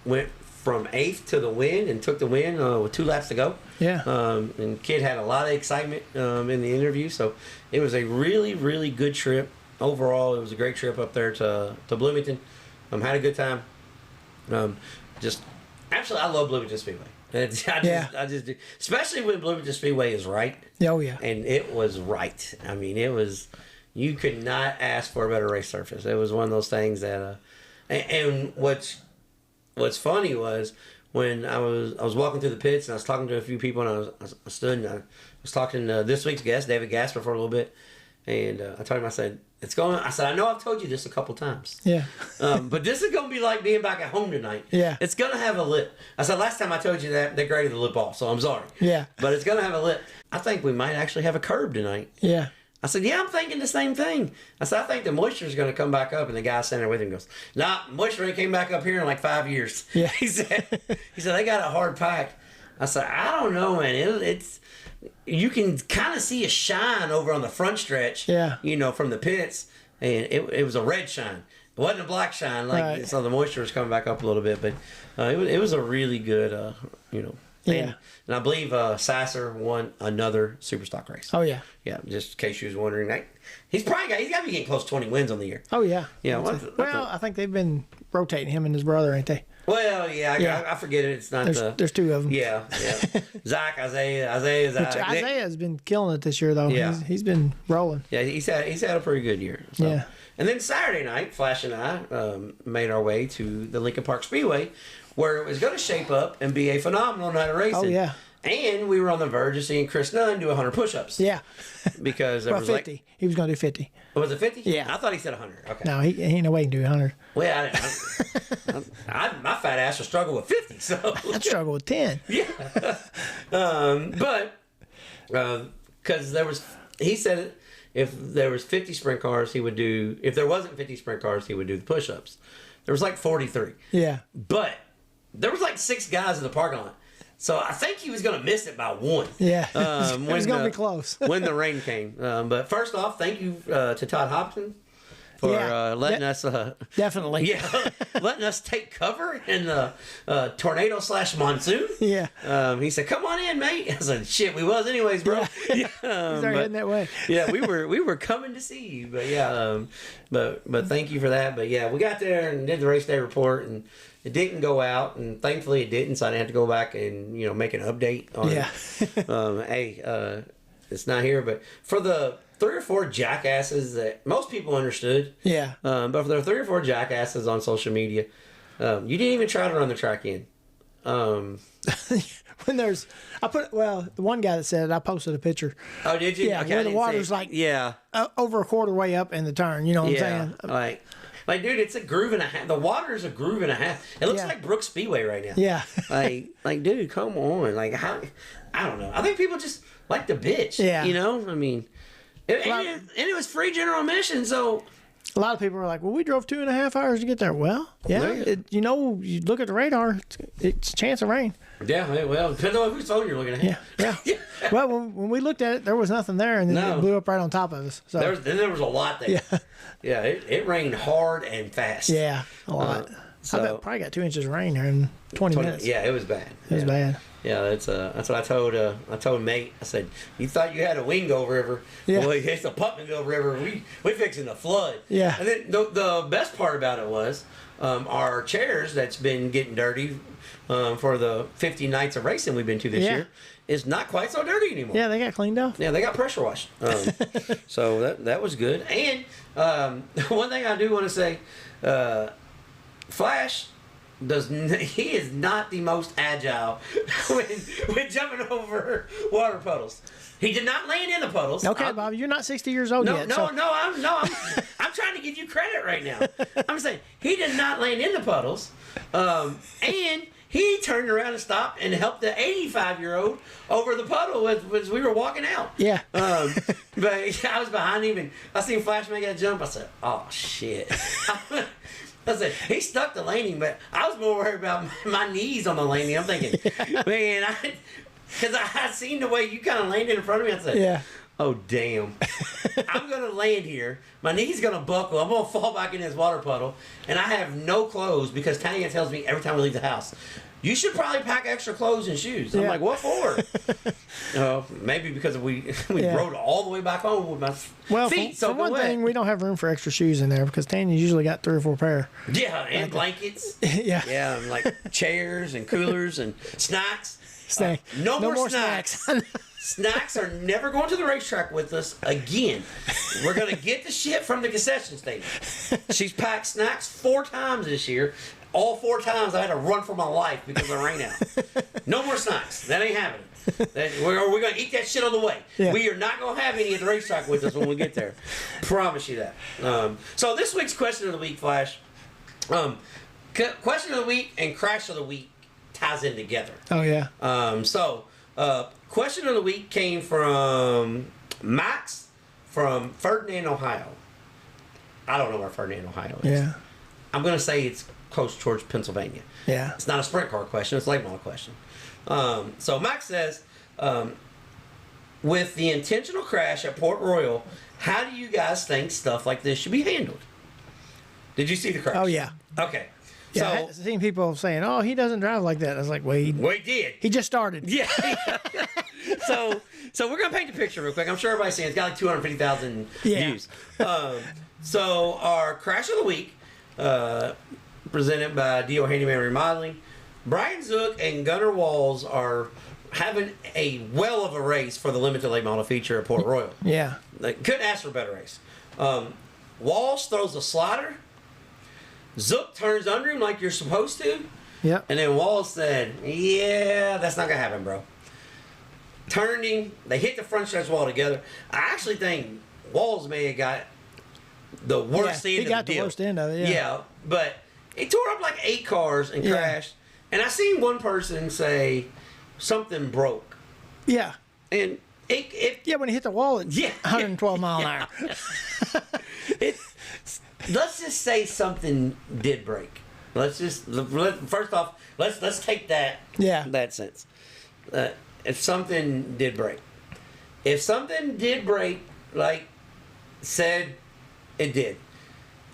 went from 8th to the win and took the win with 2 laps to go. Yeah. And kid had a lot of excitement in the interview, so it was a really, really good trip. Overall, it was a great trip up there to Bloomington. Had a good time. Actually, I love Bloomington Speedway. I just do. Especially when Bloomington Speedway is right. Oh, yeah. And it was right. I mean, you could not ask for a better race surface. It was one of those things that, and what's funny was when I was walking through the pits and I was talking to a few people and I stood and I was talking to this week's guest, David Gasper, for a little bit. And I told him, I said, I know I've told you this a couple times. Yeah. But this is going to be like being back at home tonight. Yeah. It's going to have a lip. I said, last time I told you that, they graded the lip off, so I'm sorry. Yeah. But it's going to have a lip. I think we might actually have a curb tonight. Yeah. I said, yeah, I'm thinking the same thing. I said, I think the moisture is going to come back up. And the guy standing there with him goes, nah, moisture ain't came back up here in like 5 years. Yeah. He said, they got a hard pack. I said, I don't know, man. It's you can kind of see a shine over on the front stretch. Yeah. From the pits, and it was a red shine. It wasn't a black shine, right. So the moisture was coming back up a little bit, but it was a really good, Yeah. And I believe Sasser won another Superstock race. Oh yeah. Yeah, just in case you was wondering, he's got to be getting close to 20 wins on the year. Oh yeah. Yeah. I think they've been rotating him and his brother, ain't they? Well, yeah, I forget it. It's not there's 2 of them. Yeah. Zach, Isaiah. Isaiah has been killing it this year, though. Yeah. He's been rolling. Yeah, he's had a pretty good year. So. Yeah. And then Saturday night, Flash and I made our way to the Lincoln Park Speedway, where it was going to shape up and be a phenomenal night of racing. Oh yeah. And we were on the verge of seeing Chris Nunn do 100 push-ups. Yeah. Because there was 50. He was going to do 50. Was it 50? Yeah. I thought he said 100. Okay. No, he ain't no way he can do 100. Well, my fat ass will struggle with 50. So I'd struggle with 10. Yeah. Because he said if there was 50 sprint cars, he would do. If there wasn't 50 sprint cars, he would do the push-ups. There was like 43. Yeah. But there was like 6 guys in the parking lot. So I think he was going to miss it by 1. Yeah, it was going to be close. When the rain came. But first off, thank you to Todd Hopkins for letting us... definitely. Yeah, letting us take cover in the tornado/monsoon. Yeah. He said, come on in, mate. I said, shit, we was anyways, bro. Yeah. He's already heading that way. Yeah, we were coming to see you. But yeah, but thank you for that. But yeah, we got there and did the race day report, and it didn't go out, and thankfully it didn't, so I didn't have to go back and make an update on it. It's not here, but for the 3 or 4 jackasses that most people understood, but for the 3 or 4 jackasses on social media, you didn't even try to run the track in. When there's, the one guy that said it, I posted a picture. Oh, did you? Yeah, okay, where the water's over a quarter way up in the turn. You know what I'm saying? Like, dude, it's a groove and a half. The water is a groove and a half. It looks like Brooks Speedway right now. Yeah. like, dude, come on. Like, how? I don't know. I think people just like to bitch. Yeah. I mean, and it was free general admission, so A lot of people are like, well, we drove 2.5 hours to get there. Well, yeah, you look at the radar, it's a chance of rain. Yeah, well, depends on whose phone you're looking at. Yeah. Well, when we looked at it, there was nothing there, and then it blew up right on top of us. So there was a lot there. Yeah, it rained hard and fast. Yeah, a lot. I bet probably got 2 inches of rain there in 20 minutes. Yeah, it was bad. It was bad. Yeah, that's what I told mate. I said, you thought you had a Wingo River? Yeah. Well, it's a Putmanville River. We fixing the flood. Yeah. And then the best part about it was our chairs that's been getting dirty for the 50 nights of racing we've been to this year is not quite so dirty anymore. Yeah, they got cleaned off. Yeah, they got pressure washed. So that was good. And one thing I do want to say, Flash. He is not the most agile when jumping over water puddles. He did not land in the puddles. Okay, Bob, you're not 60 years old yet. I'm trying to give you credit right now. I'm saying he did not land in the puddles, and he turned around and stopped and helped the 85-year-old over the puddle as we were walking out. Yeah. But I was behind him and I seen Flash make that jump. I said, "Oh shit." I said, he stuck the landing, but I was more worried about my knees on the landing. I'm thinking, man, because I seen the way you kind of landed in front of me. I said, oh, damn. I'm going to land here. My knee's going to buckle. I'm going to fall back in this water puddle. And I have no clothes because Tanya tells me every time we leave the house, you should probably pack extra clothes and shoes. I'm like, what for? Maybe because we rode all the way back home with my feet for one thing, we don't have room for extra shoes in there because Tanya's usually got 3 or 4 pair. Yeah, and blankets. Yeah, and like chairs and coolers and snacks. No more snacks. Snacks are never going to the racetrack with us again. We're going to get the shit from the concession stand. She's packed snacks 4 times this year. All 4 times I had to run for my life because of the rain out. No more snacks. That ain't happening. We're going to eat that shit on the way. Yeah. We are not going to have any at the racetrack with us when we get there. Promise you that. So this week's question of the week, Flash. Question of the week and crash of the week ties in together. Oh, yeah. Question of the week came from Max from Ferdinand, Ohio. I don't know where Ferdinand, Ohio is. Yeah. I'm going to say it's close towards Pennsylvania. Yeah. It's not a sprint car question. It's a late model question. So Max says, with the intentional crash at Port Royal, how do you guys think stuff like this should be handled? Did you see the crash? Oh, yeah. Okay. Yeah, I've seen people saying, oh, he doesn't drive like that. I was like, wait. Well, he did. He just started. Yeah. So we're going to paint the picture real quick. I'm sure everybody's saying it's got like 250,000 views. So our crash of the week, presented by Dio Handyman Remodeling. Brian Zook and Gunnar Walls are having a well of a race for the limited late model feature at Port Royal. Yeah. They couldn't ask for a better race. Walls throws a slider. Zook turns under him like you're supposed to. Yep. And then Walls said, yeah, that's not going to happen, bro. Turned him. They hit the front stretch wall together. I actually think Walls may have got the worst end of the deal. He got the worst end of it, Yeah, but he tore up like 8 cars and crashed. And I seen one person say something broke. Yeah. And when he hit the wall at 112 mile an hour. Let's just say something did break. First off, let's take that sense. If something did break. If something did break, like said it did.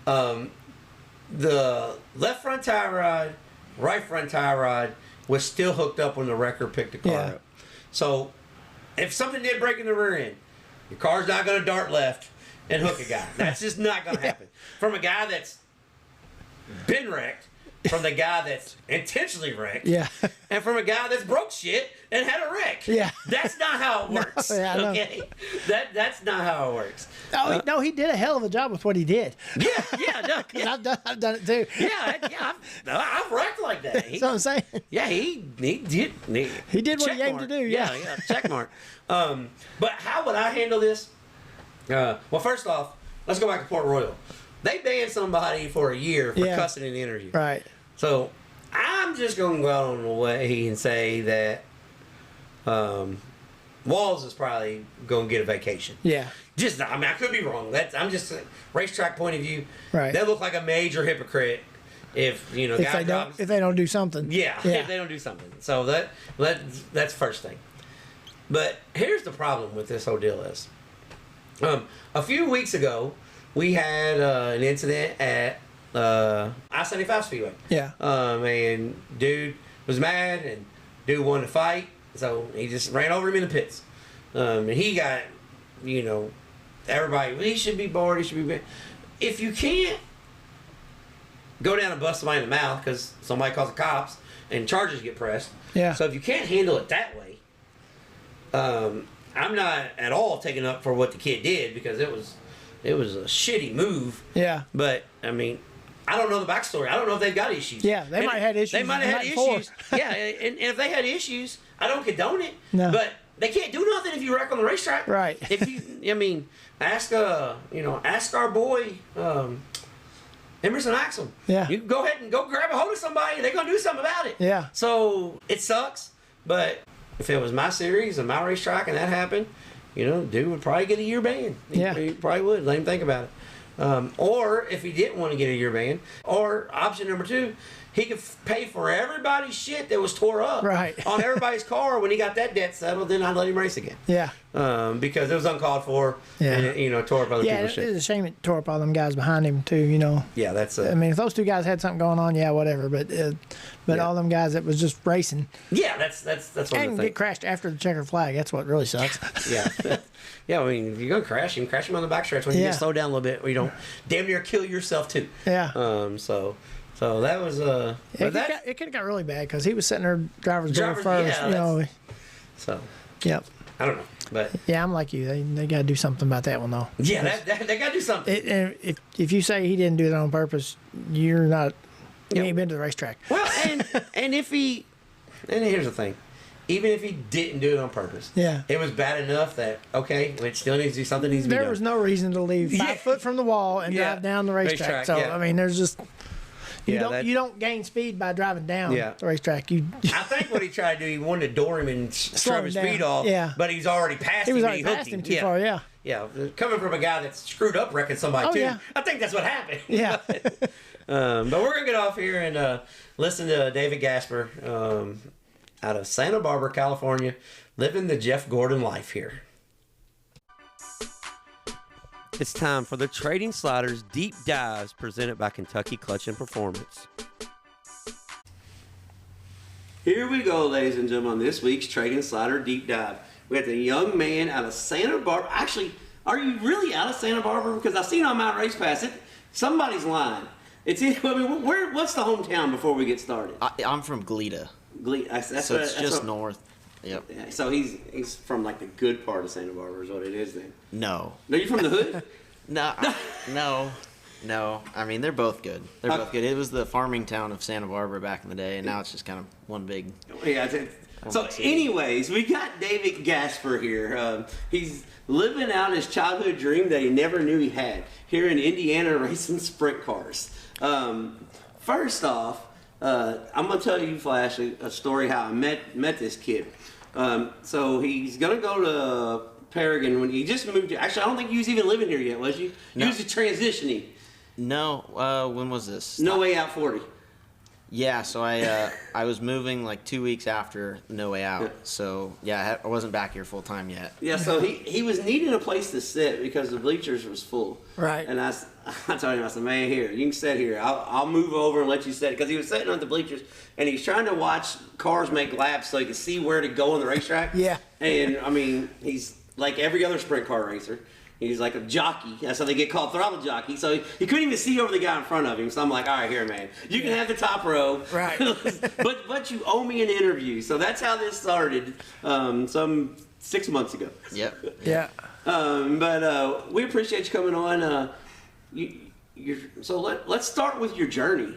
The left front tie rod, right front tie rod was still hooked up when the wrecker picked the car up. So if something did break in the rear end, your car's not going to dart left and hook a guy. That's just not going to happen. From a guy that's been wrecked, from the guy that's intentionally wrecked, and from a guy that's broke shit and had a wreck. Yeah. That's not how it works. Okay? That's not how it works. No, he did a hell of a job with what he did. I've done it too. I've wrecked like that. That's what I'm saying. Yeah, he did. He did what he aimed to do. Yeah, check mark. But how would I handle this? Well, first off, let's go back to Port Royal. They banned somebody for a year for cussing in the interview. Right. So I'm just going to go out on the way and say that Walls is probably going to get a vacation. Yeah. Just, I mean, I could be wrong. I'm just a racetrack point of view. Right. They look like a major hypocrite if they don't do something. Yeah, if they don't do something. So that's first thing. But here's the problem with this whole deal is, a few weeks ago, we had an incident at I-75 Speedway. Yeah. And dude was mad, and dude wanted to fight, so he just ran over him in the pits. And he got, everybody, well, he should be bored, he should be banned. If you can't go down and bust somebody in the mouth because somebody calls the cops and charges get pressed. Yeah. So if you can't handle it that way, I'm not at all taking up for what the kid did because it was a shitty move. Yeah. But I mean, I don't know the backstory. I don't know if they've got issues. Yeah, they might have had issues. They might have had issues. Yeah, and if they had issues, I don't condone it. No. But they can't do nothing if you wreck on the racetrack. Right. If you, ask our boy. Emerson Axel. Yeah. You go ahead and go grab a hold of somebody. They're going to do something about it. Yeah. So it sucks, but if it was my series and my racetrack and that happened, dude would probably get a year ban. He probably would. Let him think about it. Or if he didn't want to get a year ban, or option number 2, he could pay for everybody's shit that was tore up on everybody's car when he got that debt settled. Then I'd let him race again. Yeah. Because it was uncalled for. Yeah. And, tore up other people's shit. Yeah, it's a shame it tore up all them guys behind him too. Yeah, that's. I mean, if those 2 guys had something going on, yeah, whatever. But all them guys that was just racing. Yeah, that's one and of the get crashed after the checkered flag. That's what really sucks. Yeah. Yeah, I mean, if you're going to crash him on the backstretch when you get slowed down a little bit, or you don't damn near kill yourself too. Yeah. So that was it could have got really bad because he was sitting there driver's door first. Yeah, So. Yep. I don't know, but yeah, I'm like you. They got to do something about that one though. Yeah, they got to do something. If you say he didn't do it on purpose, you're not. You ain't been to the racetrack. Well, and here's the thing. Even if he didn't do it on purpose, it was bad enough that it still needs to do something. Needs to be done. There was no reason to leave 5 foot from the wall and drive down the racetrack. So I mean, there's just you don't gain speed by driving down the racetrack. I think what he tried to do, he wanted to door him and slow his speed off. Yeah. But he's already passed him. He was already past him too far. Yeah. Yeah, coming from a guy that's screwed up wrecking somebody too. Yeah. I think that's what happened. Yeah. But we're gonna get off here and listen to David Gasper out of Santa Barbara, California, living the Jeff Gordon life here. It's time for the Trading Sliders Deep Dives presented by Kentucky Clutch and Performance. Here we go, ladies and gentlemen, on this week's Trading Slider Deep Dive. We have the young man out of Santa Barbara. Actually, are you really out of Santa Barbara? Because I've seen on Mount Race Pass. Somebody's lying. What's the hometown before we get started? I'm from Glida. So it's just north. Yep. Yeah, so he's from like the good part of Santa Barbara is what it is then. No. No, you from the hood? No. I mean, they're both good. They're both good. It was the farming town of Santa Barbara back in the day, and now it's just kind of one big. Yeah. So, anyways, we got David Gasper here. He's living out his childhood dream that he never knew he had here in Indiana, racing sprint cars. First off, I'm gonna tell you, Flash, a story how I met this kid. So he's gonna go to Paragon when he just moved here. Actually, I don't think you was even living here yet, was you? No. You was transitioning. No. When was this? No Way Out 40. Yeah. So I was moving like 2 weeks after No Way Out. So yeah, I wasn't back here full time yet. Yeah. So he was needing a place to sit because the bleachers was full. Right. And I told him, I said, man, here, you can sit here. I'll move over and let you sit. Because he was sitting on the bleachers, and he's trying to watch cars make laps so he can see where to go on the racetrack. Yeah. And, I mean, he's like every other sprint car racer. He's like a jockey. That's how they get called, throttle jockey. So he couldn't even see over the guy in front of him. So I'm like, all right, here, man. You can have the top row. Right. but you owe me an interview. So that's how this started some 6 months ago. Yep. Yeah. But we appreciate you coming on. So let's start with your journey.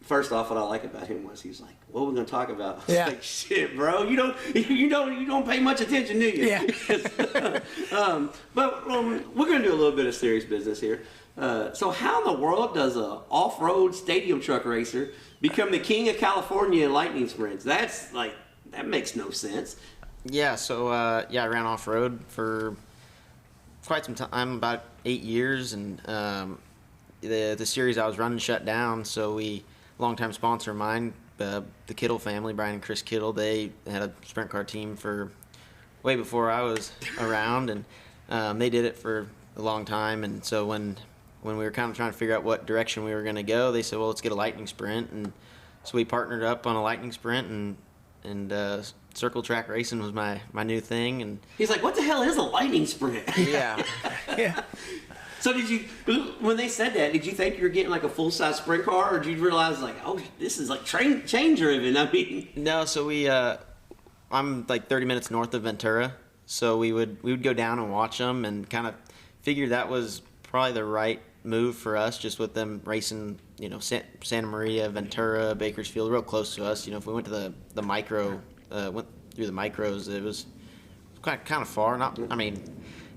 First off, what I like about him was he's like, "What are we going to talk about?" I was like, shit, bro, you don't pay much attention, do you? Yeah. But we're going to do a little bit of serious business here. So how in the world does a off-road stadium truck racer become the king of California in lightning sprints? That makes no sense. Yeah, so I ran off road for quite some time, about 8 years, and the series I was running shut down. So longtime sponsor of mine, the Kittle family, Brian and Chris Kittle, they had a sprint car team for way before I was around, and they did it for a long time. And so when we were kind of trying to figure out what direction we were going to go, they said, well, let's get a lightning sprint. And so we partnered up on a lightning sprint, and circle track racing was my new thing. And he's like, what the hell is a lightning sprint? Yeah. Yeah. So when they said that, did you think you were getting like a full-size sprint car, or did you realize like, oh, this is like chain driven? I mean, no. So I'm like 30 minutes north of Ventura, so we would go down and watch them, and kind of figured that was probably the right move for us, just with them racing, Santa Maria, Ventura, Bakersfield, real close to us. If we went to the micro, went through the micros, it was kind of far.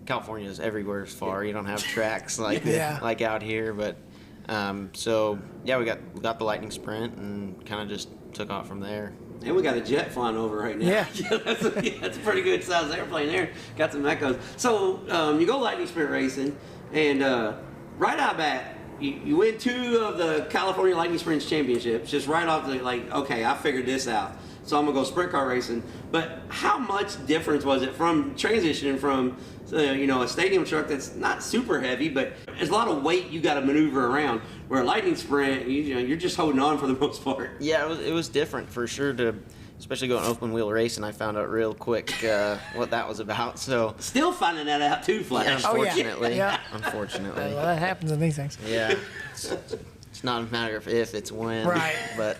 California is everywhere is far. You don't have tracks like out here, but we got the lightning sprint and kind of just took off from there. And we got a jet flying over right now. Yeah. That's a pretty good size airplane there. Got some echoes. So you go lightning sprint racing, and right out of bat, you win 2 of the California Lightning Sprints championships. Just right off okay, I figured this out. So I'm gonna go sprint car racing. But how much difference was it from transitioning from a stadium truck that's not super heavy, but there's a lot of weight you got to maneuver around. Where a lightning sprint, you're just holding on for the most part. Yeah, it was different for sure. Especially going open wheel racing, I found out real quick what that was about. So still finding that out too, Flash. Yeah, unfortunately. Yeah. Unfortunately. Well, that happens in these things. Yeah. It's not a matter of if, it's when. Right. But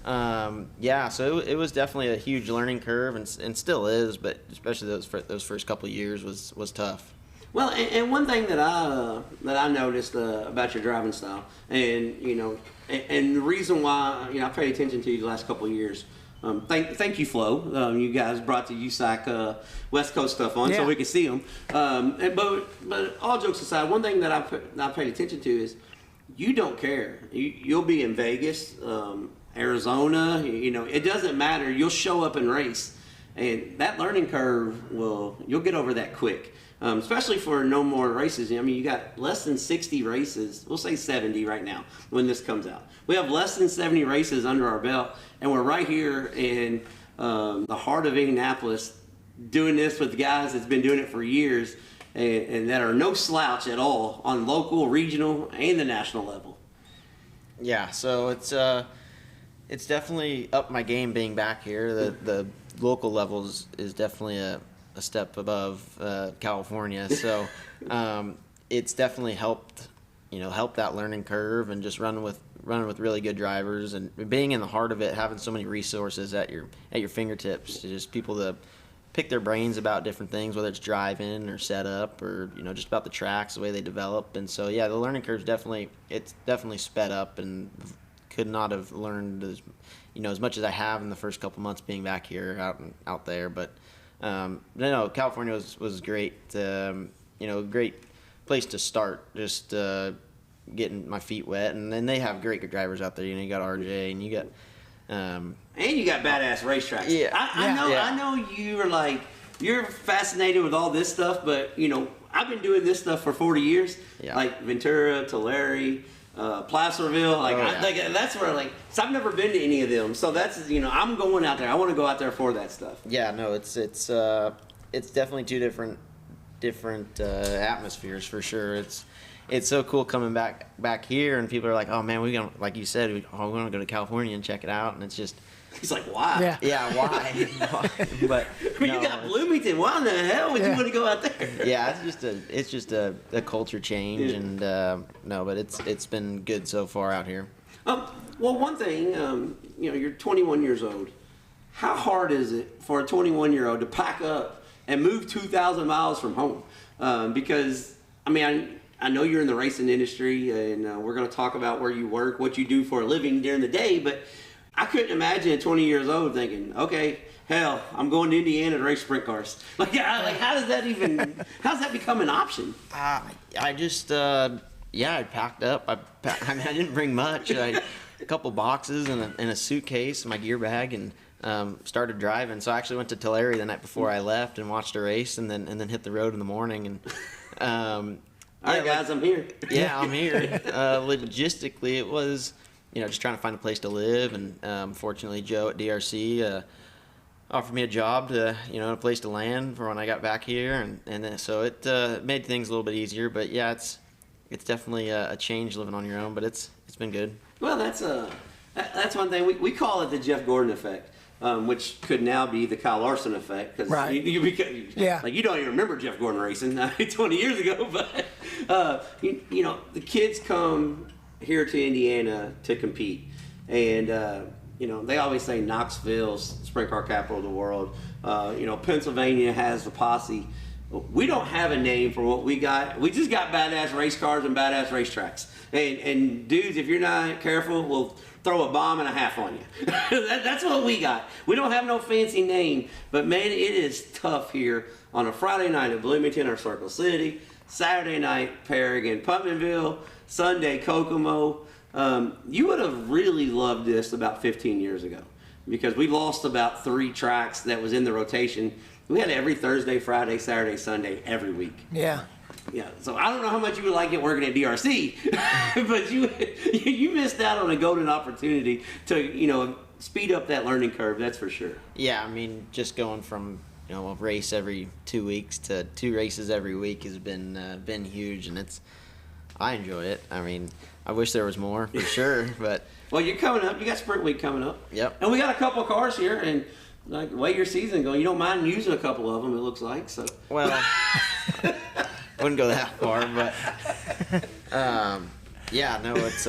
so it was definitely a huge learning curve, and still is, but especially those first couple of years was tough. Well, and one thing that I noticed about your driving style, and the reason why I paid attention to you the last couple of years. Thank you, Flo. You guys brought the USAC West Coast stuff on so we could see them. But all jokes aside, one thing that I paid attention to is you don't care. You'll be in Vegas, Arizona. It doesn't matter. You'll show up and race, and that learning curve you'll get over that quick. Especially for no more races. You got less than 60 races. We'll say 70 right now when this comes out. We have less than 70 races under our belt, and we're right here in the heart of Indianapolis doing this with guys that's been doing it for years and that are no slouch at all on local, regional, and the national level. Yeah, so it's definitely upped my game being back here. The local level is definitely a step above California, so it's definitely helped that learning curve, and just running with really good drivers, and being in the heart of it, having so many resources at your fingertips, just people to pick their brains about different things, whether it's driving or setup or just about the tracks, the way they develop. And so the learning curve's definitely sped up, and could not have learned as much as I have in the first couple months being back here out there, but California was great. Great place to start. Just getting my feet wet, and then they have great drivers out there. You got RJ, and you got and you got badass racetracks. Yeah, I know you're fascinated with all this stuff, but I've been doing this stuff for 40 years. Yeah. Like Ventura, Tulare, Placerville, that's where so I've never been to any of them, so that's I'm going out there. I want to go out there for that stuff. Yeah, no, it's definitely two different atmospheres for sure. It's so cool coming back here, and people are like, oh man, we're gonna, like you said, we're gonna go to California and check it out, and it's just. He's like, why? Yeah, why? But you got Bloomington. Why in the hell would you want to go out there? Yeah, it's just a culture change, and but it's been good so far out here. Well, one thing, you're 21 years old. How hard is it for a 21-year-old to pack up and move 2,000 miles from home? Because I know you're in the racing industry, and we're going to talk about where you work, what you do for a living during the day, but I couldn't imagine at 20 years old thinking, okay, hell, I'm going to Indiana to race sprint cars. How does that become an option? I just, I packed up. I didn't bring much. A couple boxes and a suitcase, my gear bag, and started driving. So I actually went to Tulare the night before I left and watched a race, and then hit the road in the morning. And all right, guys, I'm here. Yeah, I'm here. Logistically, it was just trying to find a place to live, and fortunately, Joe at DRC offered me a job to a place to land for when I got back here, and then, so it made things a little bit easier. But yeah, it's definitely a change living on your own, but it's been good. Well, that's one thing we call it the Jeff Gordon effect, which could now be the Kyle Larson effect, because Right. you don't even remember Jeff Gordon racing 20 years ago, but the kids come here to Indiana to compete, and they always say Knoxville's sprint car capital of the world. Pennsylvania has the posse. We don't have a name for what we got. We just got badass race cars and badass racetracks. And dudes, if you're not careful, we'll throw a bomb and a half on you. That's what we got. We don't have no fancy name, but man, it is tough here on a Friday night at Bloomington or Circle City, Saturday night Paragon, Putmanville, Sunday Kokomo. You would have really loved this about 15 years ago, because we lost about 3 tracks that was in the rotation. We had every Thursday, Friday, Saturday, Sunday, every week. Yeah. Yeah, so I don't know how much you would like it working at DRC, but you missed out on a golden opportunity to speed up that learning curve. That's for sure. Yeah, I mean, just going from a race every 2 weeks to 2 races every week has been huge, and I enjoy it. I mean, I wish there was more for sure, but well, you're coming up. You got Sprint Week coming up. Yep. And we got a couple of cars here, and like the way your season going, you don't mind using a couple of them. It looks like so. Well. I wouldn't go that far, but yeah, no, it's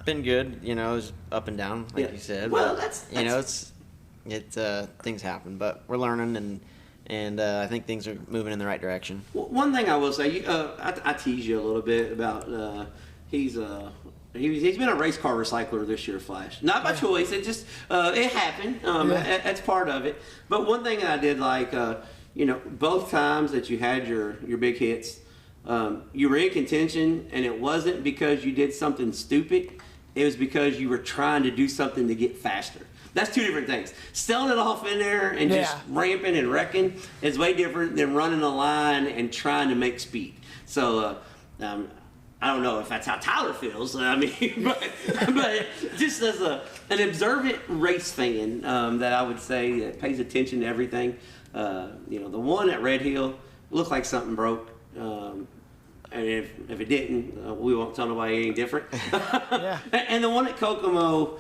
been good. It's up and down, like you said. Well, but, things happen, but we're learning, and I think things are moving in the right direction. One thing I will say, I tease you a little bit about he's been a race car recycler this year, Flash. Not by choice. It just it happened. That's part of it. But one thing I did like. Both times that you had your big hits, you were in contention, and it wasn't because you did something stupid. It was because you were trying to do something to get faster. That's 2 different things. Selling it off in there and just ramping and wrecking is way different than running a line and trying to make speed. So I don't know if that's how Tyler feels. I mean, but just as an observant race fan that I would say that pays attention to everything. The one at Red Hill looked like something broke, and if it didn't, we won't tell nobody any different. And the one at Kokomo,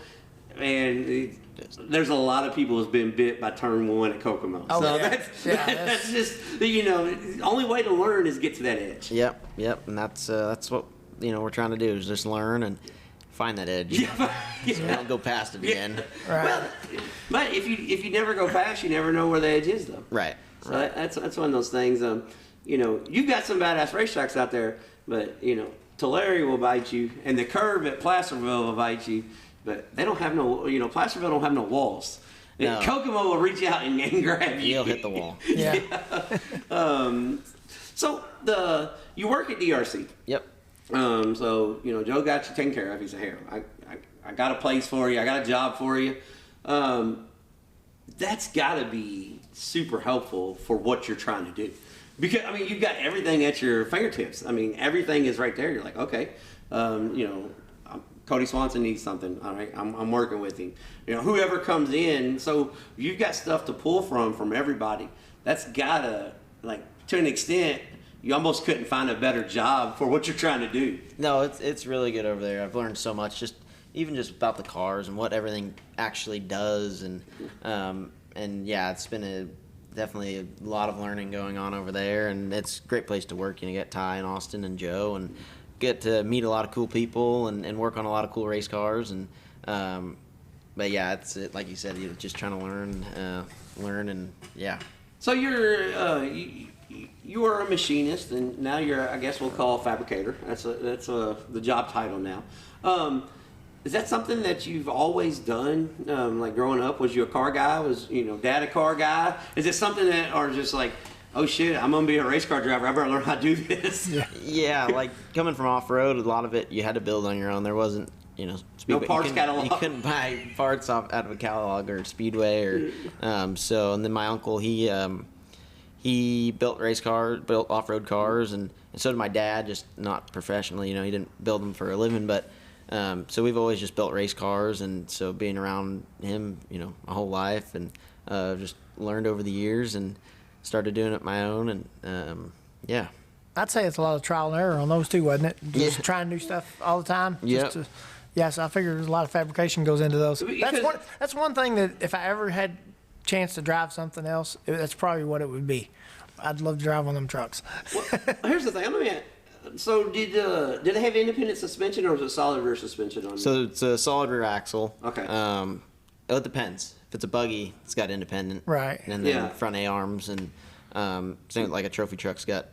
and there's a lot of people who's been bit by turn 1 at Kokomo. Oh, so yeah. that's just the only way to learn is get to that edge. Yep, and that's what we're trying to do, is just learn and find that edge. So we don't go past it again. Right. Well, but if you never go past, you never know where the edge is, though. Right. So that's one of those things. You've got some badass racetracks out there, but Tulare will bite you, and the curve at Placerville will bite you. But they don't have no. Placerville don't have no walls. No. Kokomo will reach out and grab you. He'll hit the wall. Yeah. So you work at DRC. Yep. So Joe got you taken care of. He said, "Here, I got a place for you. I got a job for you." That's got to be super helpful for what you're trying to do, because you've got everything at your fingertips. Everything is right there. You're like, okay, Cody Swanson needs something. All right, I'm working with him. Whoever comes in. So you've got stuff to pull from everybody. That's gotta, to an extent. You almost couldn't find a better job for what you're trying to do. No, it's really good over there. I've learned so much, even just about the cars and what everything actually does, and yeah, it's been definitely a lot of learning going on over there, and it's a great place to work. You get Ty and Austin and Joe, and get to meet a lot of cool people and work on a lot of cool race cars, and but yeah, it's like you said, you're just trying to learn, and yeah. So you were a machinist, and now you're, I guess we'll call a fabricator. That's the job title now. Is that something that you've always done? Like growing up, was you a car guy? Was dad a car guy? Is it something that, or just like, oh shit, I'm gonna be a race car driver, I better learn how to do this? Yeah, like coming from off road, a lot of it you had to build on your own. There wasn't Speedway. parts catalog. You couldn't buy parts out of a catalog or Speedway or and then my uncle he built race cars, built off-road cars, and so did my dad, just not professionally. He didn't build them for a living, but so we've always just built race cars, and so being around him, my whole life, and just learned over the years and started doing it my own, and yeah. I'd say it's a lot of trial and error on those two, wasn't it? Just trying new stuff all the time. Yeah. Yeah, so I figure there's a lot of fabrication goes into those. That's one thing that if I ever had chance to drive something else, that's probably what it would be. I'd love to drive one of them trucks. Well, here's the thing. So did it have independent suspension or was it solid rear suspension on it? So it's a solid rear axle. Okay. It depends. If it's a buggy, it's got independent. Right. And then front A arms, and same like a trophy truck's got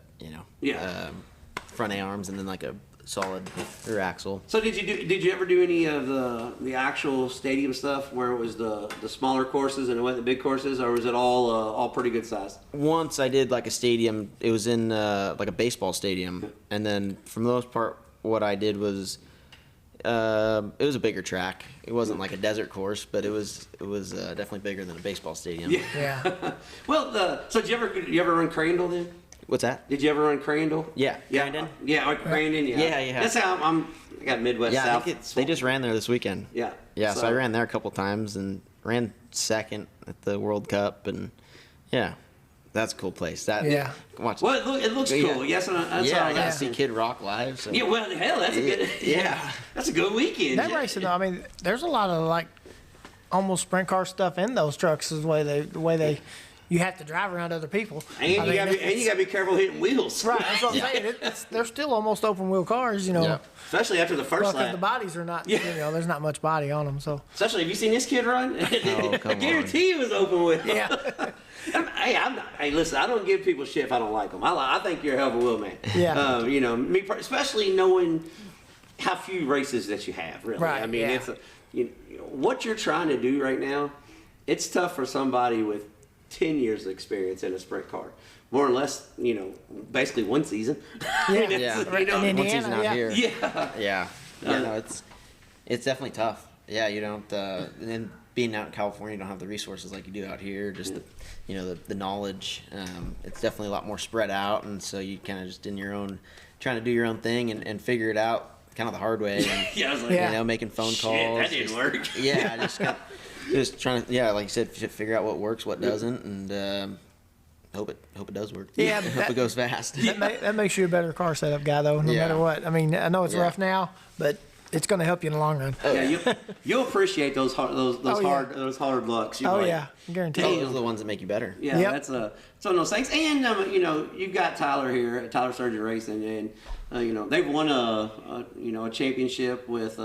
front A arms and then like a solid rear axle. So did you ever do any of the actual stadium stuff where it was the smaller courses and it went the big courses, or was it all pretty good size? Once I did like a stadium. It was in like a baseball stadium, and then for the most part, what I did was it was a bigger track. It wasn't like a desert course, but it was definitely bigger than a baseball stadium. Yeah. Well, so did you ever run Crandall then? What's that? Did you ever run Crandall? Yeah. Crandon? Crandon, yeah. Yeah. That's how I got Midwest South. I think they just ran there this weekend. Yeah. Yeah, so I ran there a couple times and ran second at the World Cup, and yeah, that's a cool place. Watch. Well, it looks cool. Yes, that's I all. got to see Kid Rock live. So. Yeah, well, hell, that's a good. Yeah, that's a good weekend. That racing, though, I mean, there's a lot of like almost sprint car stuff in those trucks. Is the way they. You have to drive around other people. And you gotta be careful hitting wheels. Right, that's what I'm saying. They're still almost open wheel cars, Yeah. Especially after the first lap. Because the bodies are not, there's not much body on them. So. Especially, have you seen this kid run? I guarantee it was open wheel. Yeah. Hey, listen, I don't give people shit if I don't like them. I think you're a hell of a wheelman. Yeah. Especially knowing how few races that you have, really. Right, I mean, it's what you're trying to do right now, it's tough for somebody with 10 years of experience in a sprint car. More or less, basically one season. Yeah. One season out here. Yeah. No, it's definitely tough. Yeah, you don't, and then being out in California, you don't have the resources like you do out here. Just the knowledge. It's definitely a lot more spread out, and so you kind of just trying to do your own thing and figure it out kind of the hard way. And, I was like, making phone calls. That didn't work. Yeah, just trying to, like you said, figure out what works, what doesn't, and hope it does work. Yeah, hope it goes fast. That makes you a better car setup guy, though, no matter what. I mean, I know it's rough now, but it's going to help you in the long run. Yeah, you'll appreciate those hard lucks. I guarantee. Those are the ones that make you better. Yeah, that's one of those things. And you've got Tyler here at Tyler Surgeon Racing, and they've won a championship with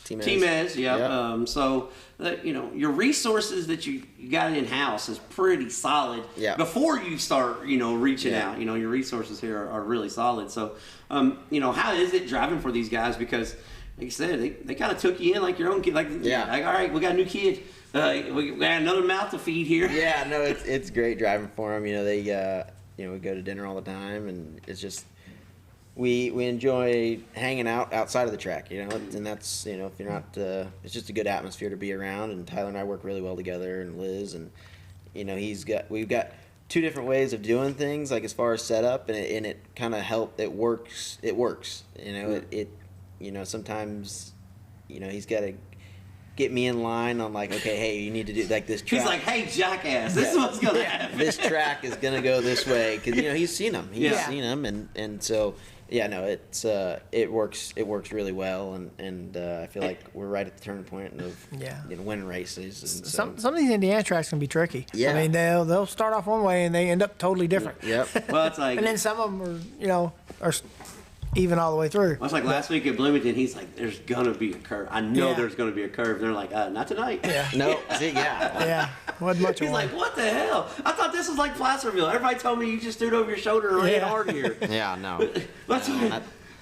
Team Ez. Yeah. So your resources that you got in house is pretty solid. Yeah. Before you start reaching out, your resources here are really solid. So how is it driving for these guys? Because like you said, they kind of took you in like your own kid. Like all right, we got a new kid. We got another mouth to feed here. Yeah, no, it's great driving for them. They we go to dinner all the time, and it's just we enjoy hanging out outside of the track, and that's if you're not, it's just a good atmosphere to be around. And Tyler and I work really well together, and Liz, and we've got two different ways of doing things, like as far as setup, and it kind of it works. Sometimes he's got to get me in line on like, okay, hey, you need to do like this track. He's like, hey, jackass, this is what's gonna happen. This track is gonna go this way, because he's seen them. He's seen them, and so it works really well, and I feel like we're right at the turning point of winning races. And some of these Indiana tracks can be tricky. Yeah. I mean, they'll start off one way and they end up totally different. Yep. Well, it's like, and then some of them are even all the way through. Well, it's like last week at Bloomington, he's like, there's gonna be a curve. I know there's gonna be a curve. And they're like, not tonight. Yeah. No. See, yeah. Wasn't much. He's like, what the hell? I thought this was like Placerville. Everybody told me you just stood over your shoulder and ran hard here. Yeah, no.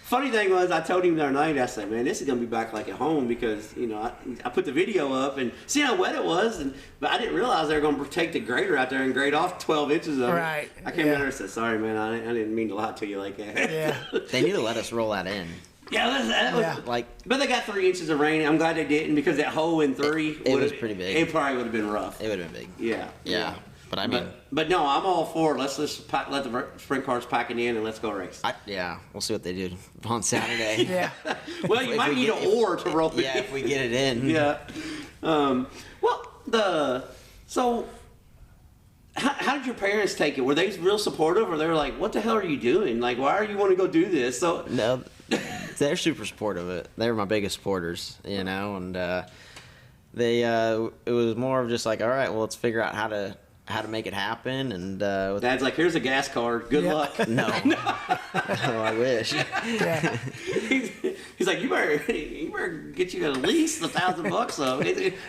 Funny thing was, I told him the other night, I said, man, this is going to be back like at home, because, I put the video up and see how wet it was, but I didn't realize they were going to take the grader out there and grade off 12 inches of it. I came down there and said, sorry, man, I didn't mean to lie to you like that. Yeah. They need to let us roll that in. Yeah, that was, like. But they got 3 inches of rain. I'm glad they didn't because that hole in 3 it was pretty big. It probably would have been rough. It would have been big. Yeah. But I mean, but no, I'm all for it. Let's just let the sprint cars pack it in and let's go race. We'll see what they do on Saturday. Yeah. Well, you might need an oar to roll it. Yeah, if we get it in. Yeah. So how did your parents take it? Were they real supportive, or they were like, "What the hell are you doing? Like, why are you want to go do this?" So no, they're super supportive of it. They were my biggest supporters, and they it was more of just like, all right, well, let's figure out how to make it happen. And Dad's like, "Here's a gas card. Good luck." No, I wish. Yeah. He's like, you better get you at least $1,000 though.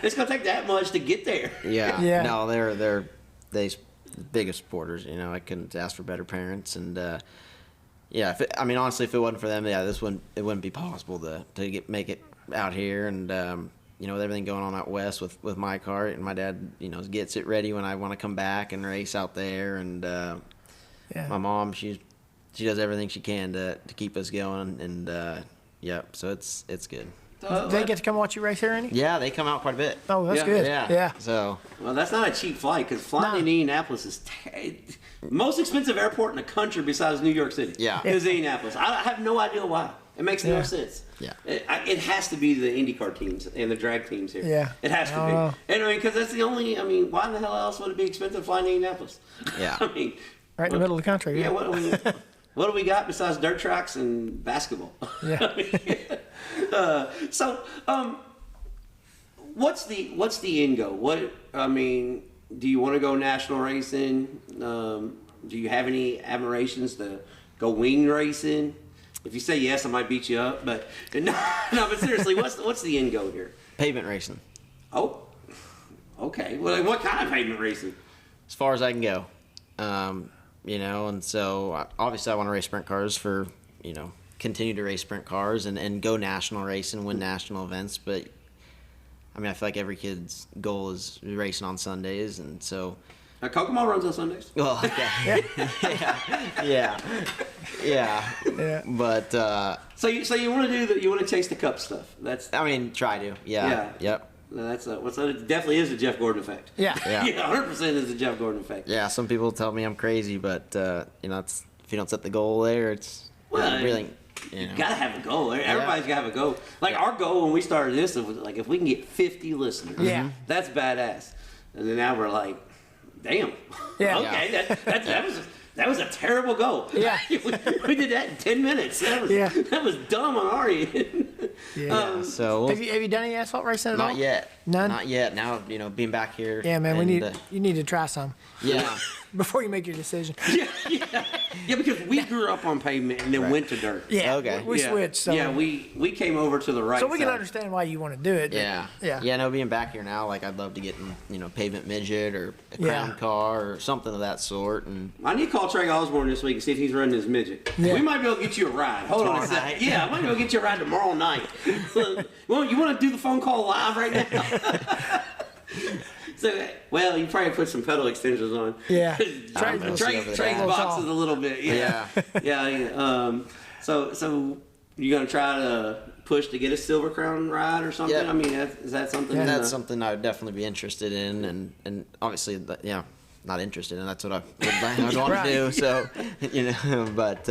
It's gonna take that much to get there. Yeah. No, they're biggest supporters. I couldn't ask for better parents. And honestly, if it wasn't for them, it wouldn't be possible to make it out here. And with everything going on out west with my car, and my dad, gets it ready when I want to come back and race out there. And my mom, she does everything she can to keep us going. And so it's good. Do they get to come watch you race here, any? Yeah, they come out quite a bit. Oh, that's good. Yeah. So. Well, that's not a cheap flight because flying in Indianapolis is most expensive airport in the country besides New York City. Yeah. Is Indianapolis. I have no idea why. It makes no sense. Yeah. It has to be the IndyCar teams and the drag teams here. Yeah. It has to be. And because that's the only. Why the hell else would it be expensive flying to Indianapolis? Yeah. Right in the middle of the country. Yeah. What do we got besides dirt tracks and basketball? Yeah. What's the end goal? Do you want to go national racing? Do you have any admirations to go wing racing? If you say yes, I might beat you up. But no, but seriously, what's the end goal here? Pavement racing. Oh, okay. Well, what kind of pavement racing? As far as I can go, and so obviously I want to race sprint cars for, continue to race sprint cars and go national racing, win national events. But I feel like every kid's goal is racing on Sundays, and so. Kokomo runs on Sundays. Well, okay. Yeah. But so you want to do you want to chase the cup stuff? That's. Try to. Yeah. Yep. That's it definitely is the Jeff Gordon effect. Yeah. 100% is the Jeff Gordon effect. Yeah. Some people tell me I'm crazy, but it's, if you don't set the goal there, it's really. You gotta have a goal. Everybody's gotta have a goal. Like our goal when we started this was like if we can get 50 listeners, that's badass. And then now we're like, damn. Yeah. Okay, that was a terrible goal. Yeah. we did that in 10 minutes. That was dumb on our end. Yeah. So have you done any asphalt racing at all? Not yet. None? Not yet. Now, being back here. Yeah, man, you need to try some. Yeah. Before you make your decision. Yeah, because we grew up on pavement and then went to dirt. Yeah. Okay. We switched. So. Yeah, we came over to the right So we can side. understand why you want to do it. Yeah. Yeah, no, being back here now, like I'd love to get in, pavement midget or a crown car or something of that sort. And I need to call Trey Osborne this week and see if he's running his midget. Yeah. We might be able to get you a ride. Hold on a second. Yeah, I might be able to get you a ride tomorrow night. Well, you want to do the phone call live right now? So, you probably put some pedal extensions on. Yeah. Trey's boxes a little bit. Yeah. So you're gonna try to push to get a Silver Crown ride or something? Yep. Is that something? Yeah, that's something I would definitely be interested in, and obviously, not interested in. That's what I would want to do. So, but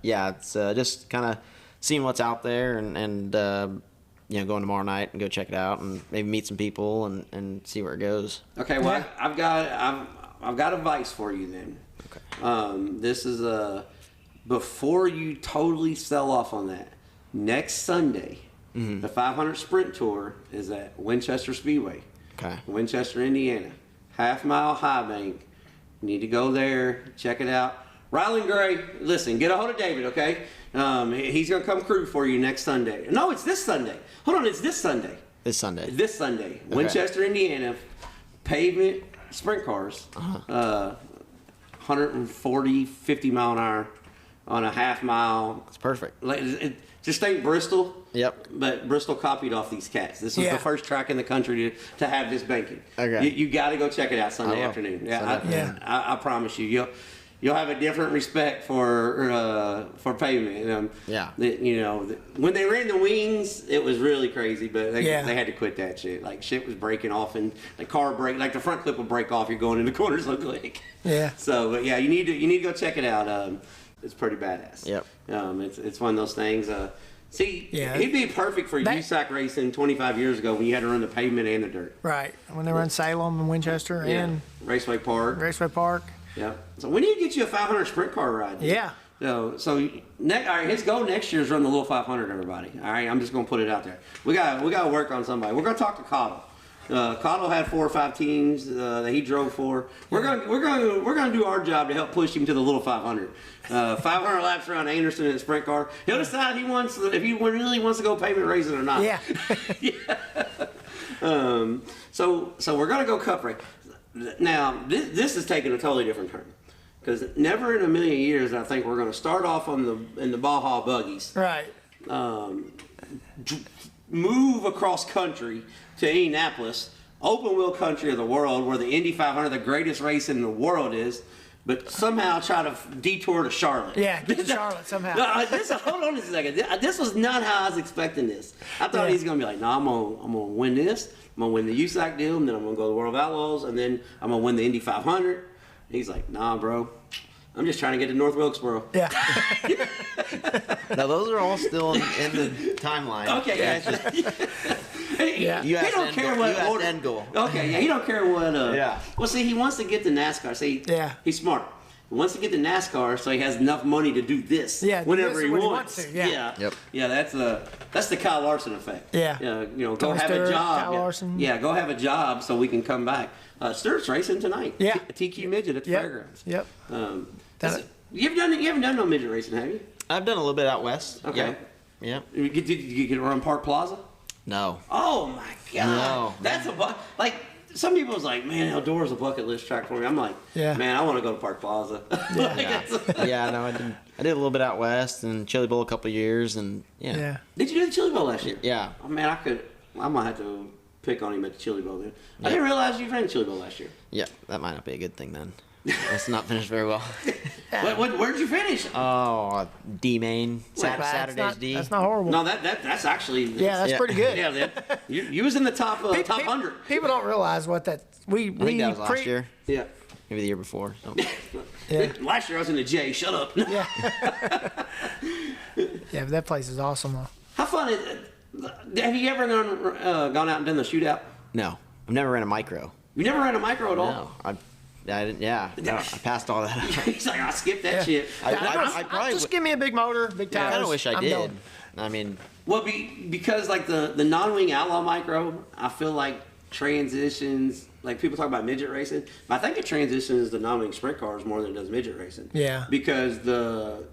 it's just kind of seeing what's out there and going tomorrow night and go check it out and maybe meet some people and see where it goes. Okay, well, I've got advice for you then. Okay. This is before you totally sell off on that. Next Sunday, the 500 Sprint Tour is at Winchester Speedway. Okay. Winchester, Indiana. Half-mile high bank. You need to go there, check it out. Ryland Gray, listen, get a hold of David, okay? He's going to come crew for you next Sunday. No, it's this Sunday. Hold on, it's this Sunday. This Sunday. Okay. Winchester, Indiana. Pavement sprint cars. 140, 50 mile an hour on a half mile. It's perfect. Just think Bristol. Yep. But Bristol copied off these cats. This was the first track in the country to have this banking. Okay. You got to go check it out Sunday afternoon. I promise you. you'll have a different respect for pavement. When they ran the wings, it was really crazy, but they had to quit that shit. Like shit was breaking off, and the car break, like the front clip will break off. You're going into corners so quick. Yeah. So, but yeah, you need to go check it out. It's pretty badass. Yep. It's one of those things. He'd be perfect for USAC racing 25 years ago when you had to run the pavement and the dirt. Right. When they run Salem and Winchester and Raceway Park. Yeah. So we need to get you a 500 sprint car ride. Dude. Yeah. All right, his goal next year is run the little 500. Everybody. All right, I'm just gonna put it out there. We got to work on somebody. We're gonna talk to Cottle. Cottle had 4 or 5 teams that he drove for. We're gonna do our job to help push him to the little 500. 500 laps around Anderson in a sprint car. He'll decide if he really wants to go pavement racing or not. Yeah. So we're gonna go cup race. Now this is taking a totally different turn, because never in a million years I think we're gonna start off in the Baja buggies. Right. Move across country to Indianapolis, open wheel country of the world, where the Indy 500, the greatest race in the world, is, but somehow try to detour to Charlotte. Yeah, get to Charlotte somehow. Hold on a second. This was not how I was expecting this. I thought he was gonna be like, no, I'm gonna win this. I'm gonna win the USAC deal, and then I'm gonna go to the World of Outlaws, and then I'm gonna win the Indy 500. And he's like, nah, bro. I'm just trying to get to North Wilkesboro. Yeah. Now those are all still in the timeline. Okay, yeah. He don't care what order. End goal. Okay, yeah, he don't care what. Yeah. Well, see, he wants to get to NASCAR. See, he's smart. He wants to get to NASCAR, so he has enough money to do this. Yeah, whenever he wants. to. Yeah. Yep. Yeah, that's the Kyle Larson effect. Yeah. Go Tony have Stewart, a job. Kyle Larson. Yeah, go have a job so we can come back. Stewart's racing tonight. Yeah. TQ midget at the fairgrounds. Yep. You haven't done no midget racing, have you? I've done a little bit out west. Okay. Yeah. Did you get to run Park Plaza? No. Oh my God. No. That's like some people was like, man, outdoors is a bucket list track for me. I'm like, man, I want to go to Park Plaza. No, I did a little bit out west and Chili Bowl a couple of years, and Yeah. Did you do the Chili Bowl last year? Yeah. Oh man, I might have to pick on him at the Chili Bowl then. I didn't realize you ran the Chili Bowl last year. Yeah, that might not be a good thing then. Let's not finish very well. Where'd you finish? Oh, D main. Saturday's D. That's not horrible. No, that's actually. That's pretty good. Yeah, you was in the top 100. People don't realize what that I think that was last year. Yeah. Maybe the year before. So. Last year I was in the J. Shut up. Yeah. But that place is awesome though. How fun is it? Have you ever gone out and done the shootout? No, I've never ran a micro. You never ran a micro at all? No, I didn't. Yeah, no, I passed all that up. He's like, I skipped that shit. I probably just give me a big motor, big tires. I kind of wish I did. done. I mean, Well, because like the non-wing outlaw micro, I feel like transitions. Like people talk about midget racing, but I think it transitions the non-wing sprint cars more than it does midget racing. Yeah. Because the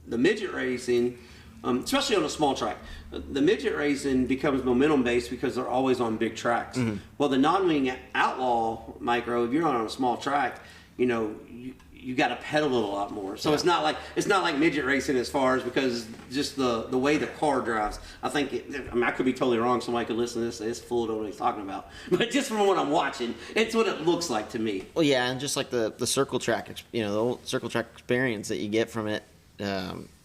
midget racing, especially on a small track, the midget racing becomes momentum based because they're always on big tracks. Mm-hmm. Well, the non-wing outlaw micro, if you're on a small track, you got to pedal it a lot more. So it's not like midget racing as far as, because just the way the car drives. I think I could be totally wrong. Somebody could listen to this. This fool don't know what he's talking about. But just from what I'm watching, it's what it looks like to me. well, yeah, and just like the circle track, the old circle track experience that you get from it.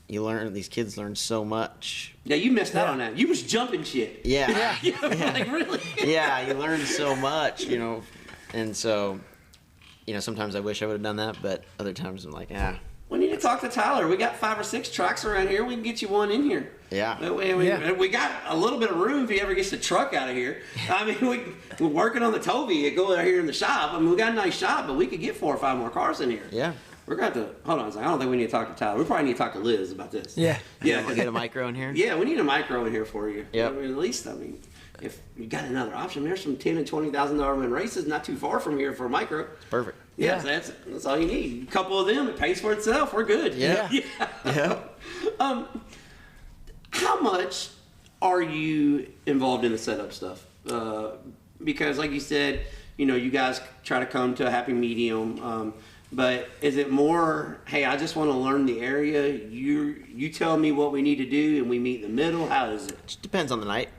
These kids learn so much. Yeah, you missed out on that. You was jumping shit. Yeah. Like really. Yeah, you learn so much, and so, sometimes I wish I would have done that, but other times I'm like, We need to talk to Tyler. We got 5 or 6 tracks around here. We can get you one in here. Yeah. We got a little bit of room if he ever gets the truck out of here. I mean, we're working on the Tovey. Go out here in the shop. I mean, we got a nice shop, but we could get 4 or 5 more cars in here. Yeah. We're going to have to, hold on a second. I don't think we need to talk to Tyler. We probably need to talk to Liz about this. Yeah. Yeah. We'll get a micro in here. Yeah, we need a micro in here for you. Yep. I mean, at least, if you got another option, there's some $10,000 and $20,000 races not too far from here for a micro. It's perfect. Yeah, so that's all you need. A couple of them, it pays for itself. We're good. Yeah. Yeah. How much are you involved in the setup stuff? Because, like you said, you guys try to come to a happy medium. But is it more, hey, I just want to learn the area. You tell me what we need to do, and we meet in the middle. How is it? Just depends on the night.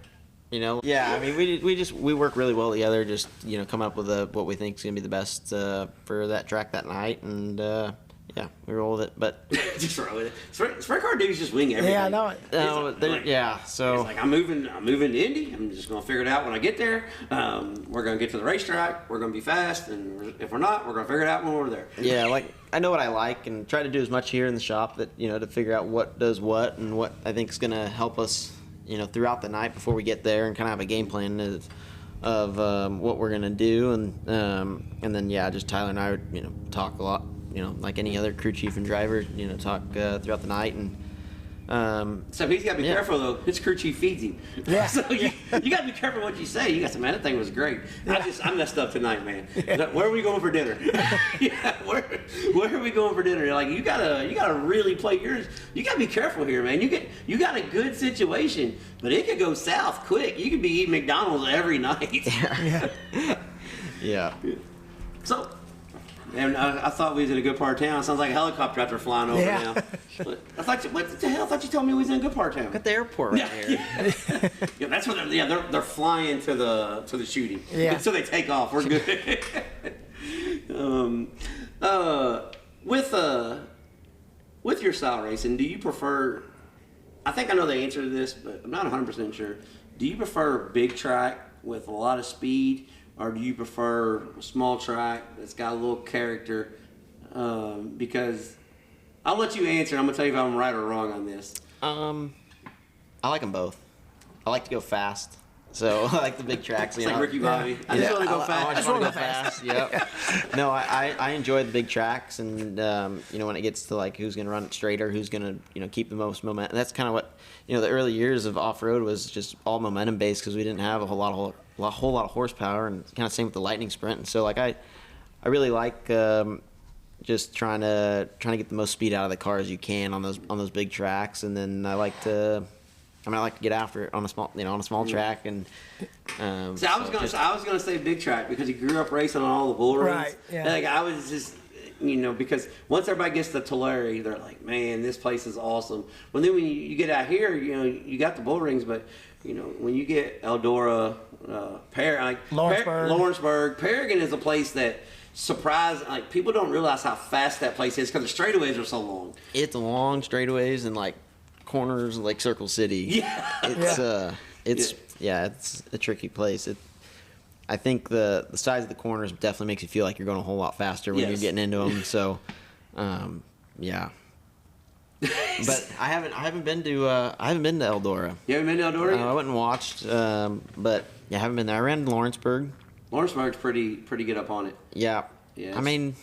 Yeah, I mean, we work really well together. Just come up with what we think is gonna be the best for that track that night, and Yeah, we rolled it, but just roll with it. Sprint car dudes just wing everything. Yeah, I know it. So it's like I'm moving to Indy. I'm just gonna figure it out when I get there. We're gonna get to the racetrack. We're gonna be fast, and if we're not, we're gonna figure it out when we're there. Yeah, like I know what I like, and try to do as much here in the shop that to figure out what does what and what I think is gonna help us, throughout the night before we get there, and kind of have a game plan of what we're gonna do, and then just Tyler and I would talk a lot. Like any other crew chief and driver, talk throughout the night. And so he's got to be careful, though. His crew chief feeds him. Yeah. So you got to be careful what you say. You got to say, man, that thing was great. Yeah. I messed up tonight, man. Yeah. Where are we going for dinner? Where are we going for dinner? Like you gotta really play yours. You got to be careful here, man. You got a good situation, but it could go south quick. You could be eating McDonald's every night. Yeah. So. And I thought we was in a good part of town. Sounds like a helicopter after flying over now. I thought, what the hell? I thought you told me we was in a good part of town. Got the airport right here. Yeah, that's what they're flying to the shooting. Yeah. So they take off. We're good. With your style racing, do you prefer? I think I know the answer to this, but I'm not 100% sure. Do you prefer big track with a lot of speed? Or do you prefer a small track that's got a little character? Because I'll let you answer. I'm gonna tell you if I'm right or wrong on this. I like them both. I like to go fast, so I like the big tracks. It's like Ricky Bobby. I just want to go fast. I just want to go fast. Yep. No, I enjoy the big tracks, and when it gets to like who's gonna run it straighter, who's gonna keep the most momentum. That's kind of what the early years of off road was, just all momentum based, because we didn't have a whole lot of horsepower, and kind of same with the lightning sprint. And so like I really like just trying to get the most speed out of the car as you can on those big tracks, and then I like to get after it on a small track. And so I was gonna say big track because you grew up racing on all the bull rings. Right. Yeah. Like I was just. Because once everybody gets to Tulare, they're like, man, this place is awesome. Well, then when you get out here, you got the bull rings, but when you get Eldora, Lawrenceburg, Paragon is a place that people don't realize how fast that place is because the straightaways are so long. It's long straightaways and like corners like Circle City. Yeah. It's a tricky place. I think the size of the corners definitely makes you feel like you're going a whole lot faster when you're getting into them. So, yeah. But I haven't been to Eldora. You haven't been to Eldora? I went and watched, but I haven't been there. I ran to Lawrenceburg. Lawrenceburg's pretty good up on it. Yeah. Yes. I mean,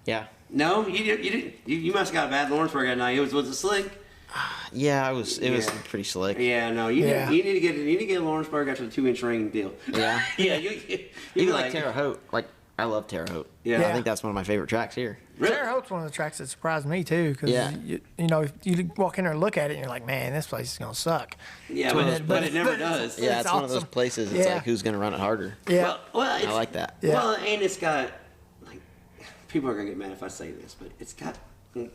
yeah. No, you didn't. You must have got a bad Lawrenceburg that night. Was it slick? Yeah, it was pretty slick. Yeah, no, you need to get Lawrenceburg after the 2-inch ring deal. Yeah. Yeah, even like Terre Haute. Like I love Terre Haute. Yeah. I think that's one of my favorite tracks here. Really? Terre Haute's one of the tracks that surprised me too, because you walk in there and look at it and you're like, man, this place is gonna suck. Yeah, but it never does. Yeah, it's awesome. one of those places. It's like who's gonna run it harder. Yeah. Well, I like that. Yeah. Well, and it's got like people are gonna get mad if I say this, but it's got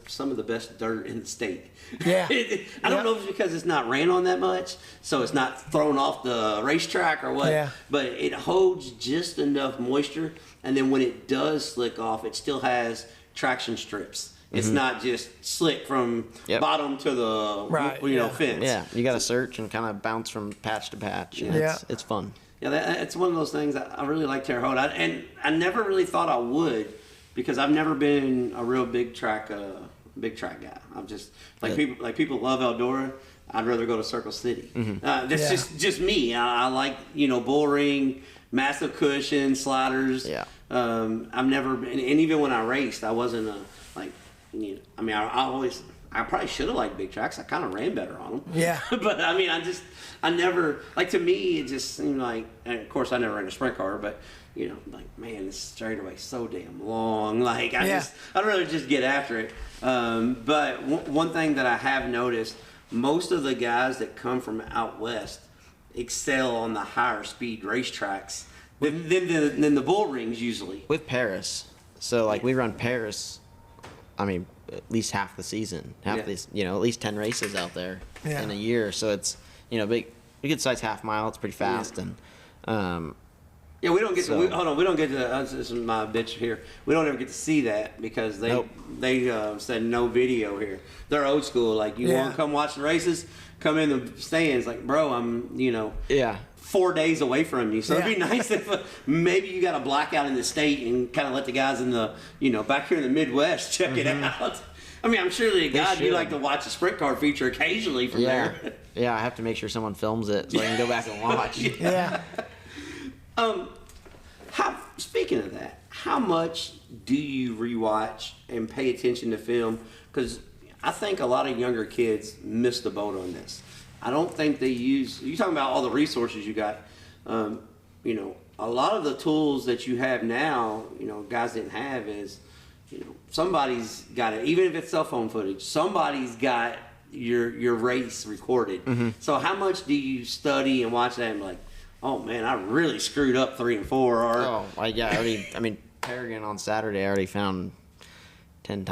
some of the best dirt in the state. Yeah. I don't know if it's because it's not ran on that much, so it's not thrown off the racetrack or what. Yeah. But it holds just enough moisture, and then when it does slick off, it still has traction strips. It's not just slick from bottom to the fence. Yeah, you got to search and kind of bounce from patch to patch. And it's fun. Yeah, it's one of those things that I really like Terre Haute. I never really thought I would, because I've never been a real big track guy. I'm just people love Eldora. I'd rather go to Circle City. That's just me. I like bull ring, massive cushion, sliders. Yeah. I've never been, and even when I raced, I wasn't I probably should have liked big tracks. I kind of ran better on them. Yeah. But I never, to me, it just seemed like, and of course I never ran a sprint car, but man, this straightaway so damn long. I'd rather just get after it. But one thing that I have noticed, most of the guys that come from out west excel on the higher speed racetracks than the bull rings usually. With Paris. So we run Paris, at least half the season, at least 10 races out there in a year. So it's, a good size half mile. It's pretty fast. And Yeah, we don't get to. Hold on, we don't get to. This is my bitch here. We don't ever get to see that because they said no video here. They're old school. Like you want to come watch the races, come in the stands. Like, bro, I'm 4 days away from you. So it'd be nice if maybe you got a blackout in the state and kind of let the guys in the back here in the Midwest check it out. I mean, I'm sure the guys you like to watch a sprint car feature occasionally from there. Yeah, I have to make sure someone films it so I can go back and watch. Speaking of that, how much do you rewatch and pay attention to film? Because I think a lot of younger kids miss the boat on this. I don't think they use. You talking about all the resources you got? A lot of the tools that you have now, guys didn't have is, somebody's got it. Even if it's cell phone footage, somebody's got your race recorded. Mm-hmm. So how much do you study and watch that and be like, oh man, I really screwed up 3 and 4. Or Paragon on Saturday, I already found 10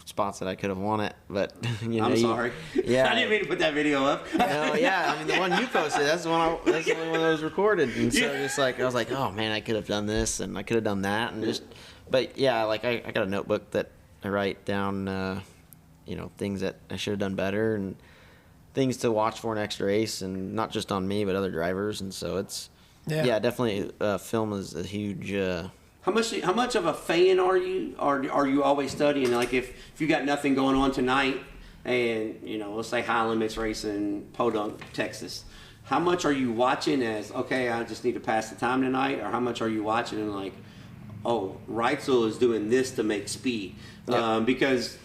spots that I could have won it, but I'm sorry. Yeah, I didn't mean to put that video up. No, yeah, I mean the one you posted, that's the only one that was recorded, and so just like I was like, oh man, I could have done this and I could have done that, and but yeah, like I got a notebook that I write down, things that I should have done better and things to watch for next race, and not just on me but other drivers, and so it's definitely film is a huge. How much of a fan are you? Are you always studying? Like if you got nothing going on tonight, and let's say high limits race in Podunk, Texas, how much are you watching as okay? I just need to pass the time tonight, or how much are you watching and like, oh, Reitzel is doing this to make speed, because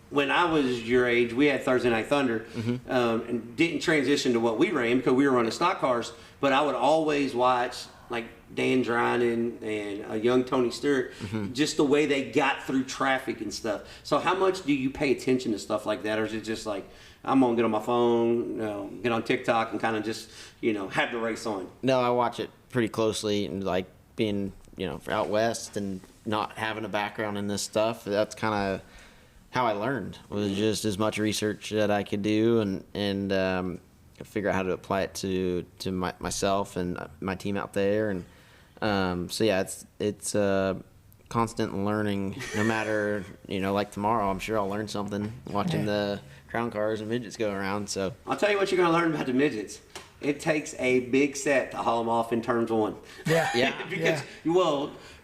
when I was your age, we had Thursday Night Thunder, and didn't transition to what we ran because we were running stock cars. But I would always watch like Dan Dryden and a young Tony Stewart, just the way they got through traffic and stuff. So how much do you pay attention to stuff like that, or is it just like I'm gonna get on my phone, get on TikTok, and kind of just have the race on? No, I watch it pretty closely, and like being out west and not having a background in this stuff, that's kind of how I learned, was just as much research that I could do and figure out how to apply it to myself and my team out there. And so yeah, it's constant learning. No matter like tomorrow, I'm sure I'll learn something watching the crown cars and midgets go around. So I'll tell you what you're gonna learn about the midgets. It takes a big set to haul them off in turns 1. Yeah. Because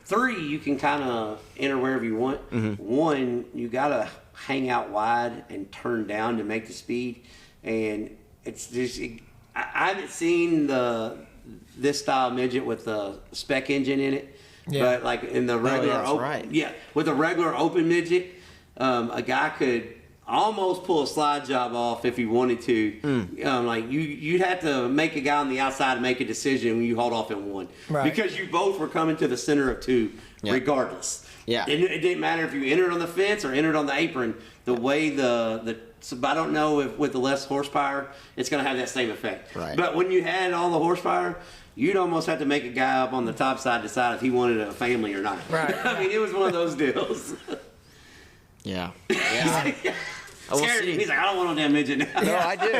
3, you can kind of enter wherever you want. 1, you got to hang out wide and turn down to make the speed. And it's just, I haven't seen this style midget with the spec engine in it. Yeah. But like in the regular with a regular open midget, a guy could almost pull a slide job off if he wanted to. Like you'd have to make a guy on the outside make a decision when you hauled off in 1, because you both were coming to the center of 2, regardless. Yeah, it didn't matter if you entered on the fence or entered on the apron. The way so I don't know if with the less horsepower it's going to have that same effect. Right. But when you had all the horsepower, you'd almost have to make a guy up on the top side decide if he wanted a family or not. Right. I mean, it was one of those deals. Yeah. Scared him. He's like, I don't want no damn midget now. No, I do.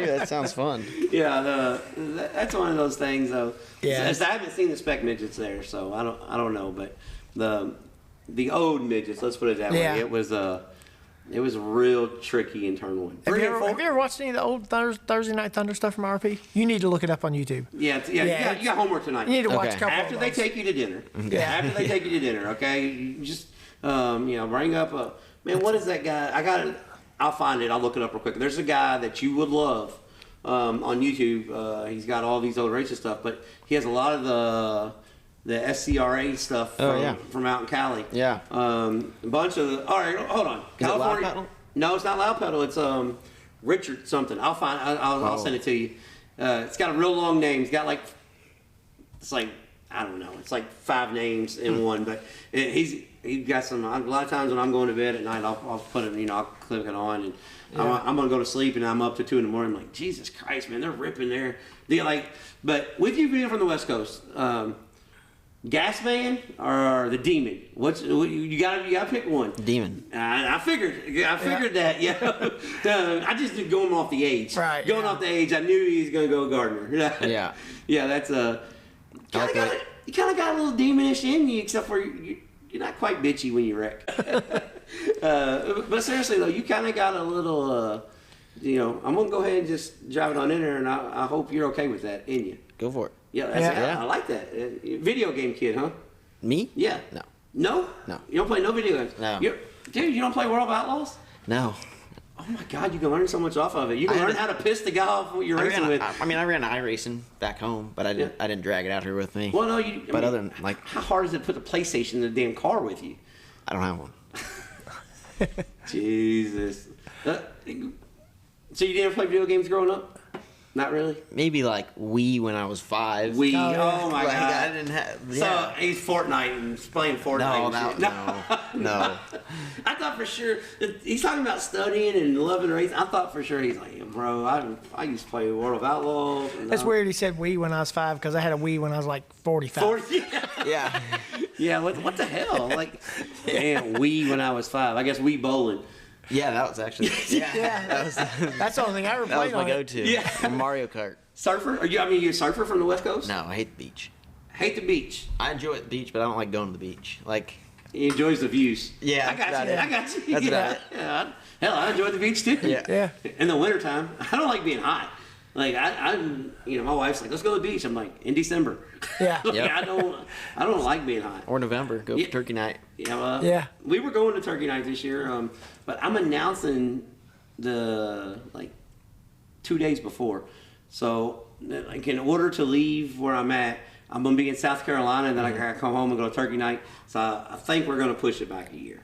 That sounds fun. Yeah, that's one of those things though. Yeah. I haven't seen the spec midgets there, so I don't know. But the old midgets, let's put it that way, it was real tricky in turn 1. Have you ever watched any of the old Thursday Night Thunder stuff from RP? You need to look it up on YouTube. Yeah. You got homework tonight. You need to watch a couple after of they those. take you to dinner. Yeah. After they take you to dinner, okay. You just bring up what is that guy? I'll find it. I'll look it up real quick. There's a guy that you would love on YouTube. He's got all these old racing stuff, but he has a lot of the SCRA stuff from out in Cali. Yeah. A bunch of all right, hold on. California. Loud Pedal? No, it's not Loud Pedal. It's Richard something. I'll send it to you. It's got a real long name. It's got I don't know. It's like 5 names in one, but he's got some. A lot of times when I'm going to bed at night, I'll put it. I'll click it on, and I'm gonna go to sleep, and I'm up to 2 in the morning. I'm like, Jesus Christ, man, they're ripping there. But with you being from the West Coast, Gas Van or the Demon? You gotta pick one. Demon. I figured that. Yeah. I just did going off the age. Right. Going off the age, I knew he was gonna go Gardner. Yeah. Yeah, that's You kind of got a little demonish in you, except for you're not quite bitchy when you wreck. But seriously though, you kind of got a little. I'm gonna go ahead and just drive it on in there, and I hope you're okay with that in you. Go for it. Yeah, I like that. Video game kid, huh? Me? Yeah. No. No? No. You don't play no video games? No. Dude, you don't play World of Outlaws? No. Oh my God, you can learn so much off of it. You can learn how to piss the guy off what you're racing with. I ran iRacing back home, but I didn't drag it out here with me. Well, no, other than how hard is it to put the PlayStation in the damn car with you? I don't have one. Jesus. So you didn't play video games growing up? Not really. Maybe like Wii when I was 5. Wii. Oh my God. I didn't have. Yeah. So he's Fortnite and playing Fortnite. No. I thought for sure he's talking about studying and loving racing. I thought for sure he's like, bro, I used to play World of Outlaws. That's weird. He said Wii when I was 5 because I had a Wii when I was like 45. 40? Yeah. Yeah. What the hell? Like, damn, Wii when I was 5. I guess Wii bowling. Yeah, that was actually. Yeah. That's the only thing I ever That played was my on. go-to. Yeah. Mario Kart. Surfer? You're a surfer from the West Coast? No, I hate the beach. Hate the beach. I enjoy the beach, but I don't like going to the beach. Like. He enjoys the views. Yeah, I got you. it. I got you. That's about it. Yeah. Hell, I enjoy the beach too. Yeah. In the wintertime, I don't like being hot. Like my wife's like, let's go to the beach. I'm like, in December. Yeah. Like, Yep. I don't like being hot. Or November, go for turkey night. Yeah. We were going to turkey night this year, but I'm announcing the 2 days before. So like in order to leave where I'm at, I'm gonna be in South Carolina, and then I gotta come home and go to turkey night. So I think we're gonna push it back a year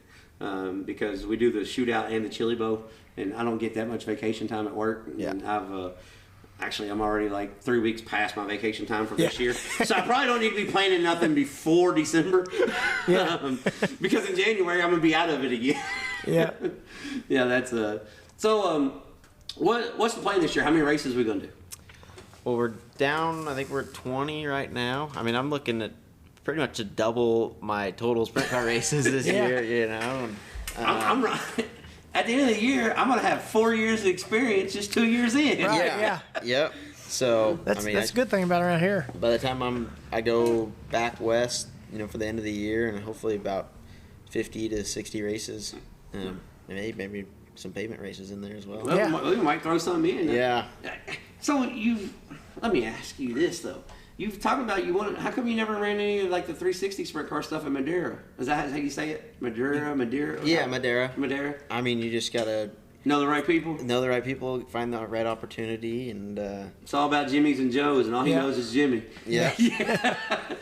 because we do the shootout and the chili bow, and I don't get that much vacation time at work. Yeah. And I'm already like 3 weeks past my vacation time for this year, so I probably don't need to be planning nothing before December. Yeah. Because in January I'm gonna be out of it again. Yeah. Yeah, that's So what's the plan this year? How many races are we gonna do? Well, we're down. I think we're at 20 right now. I mean, I'm looking at pretty much to double my total sprint car races this year. You know, I'm right. At the end of the year, I'm gonna have 4 years of experience just 2 years in. Right. Yeah. Yep. So That's I mean, a good thing about around here. By the time I go back west, for the end of the year, and hopefully about 50 to 60 races, maybe some pavement races in there as well. Well, we might throw some in. Yeah. So let me ask you this though. You've talked about how come you never ran any of like the 360 sprint car stuff in Madeira? Is that how you say it? Madeira? Yeah, Madeira. Madeira? I mean, you just gotta know the right people? Know the right people, find the right opportunity, and it's all about Jimmys and Joes, and all he knows is Jimmy. Yeah.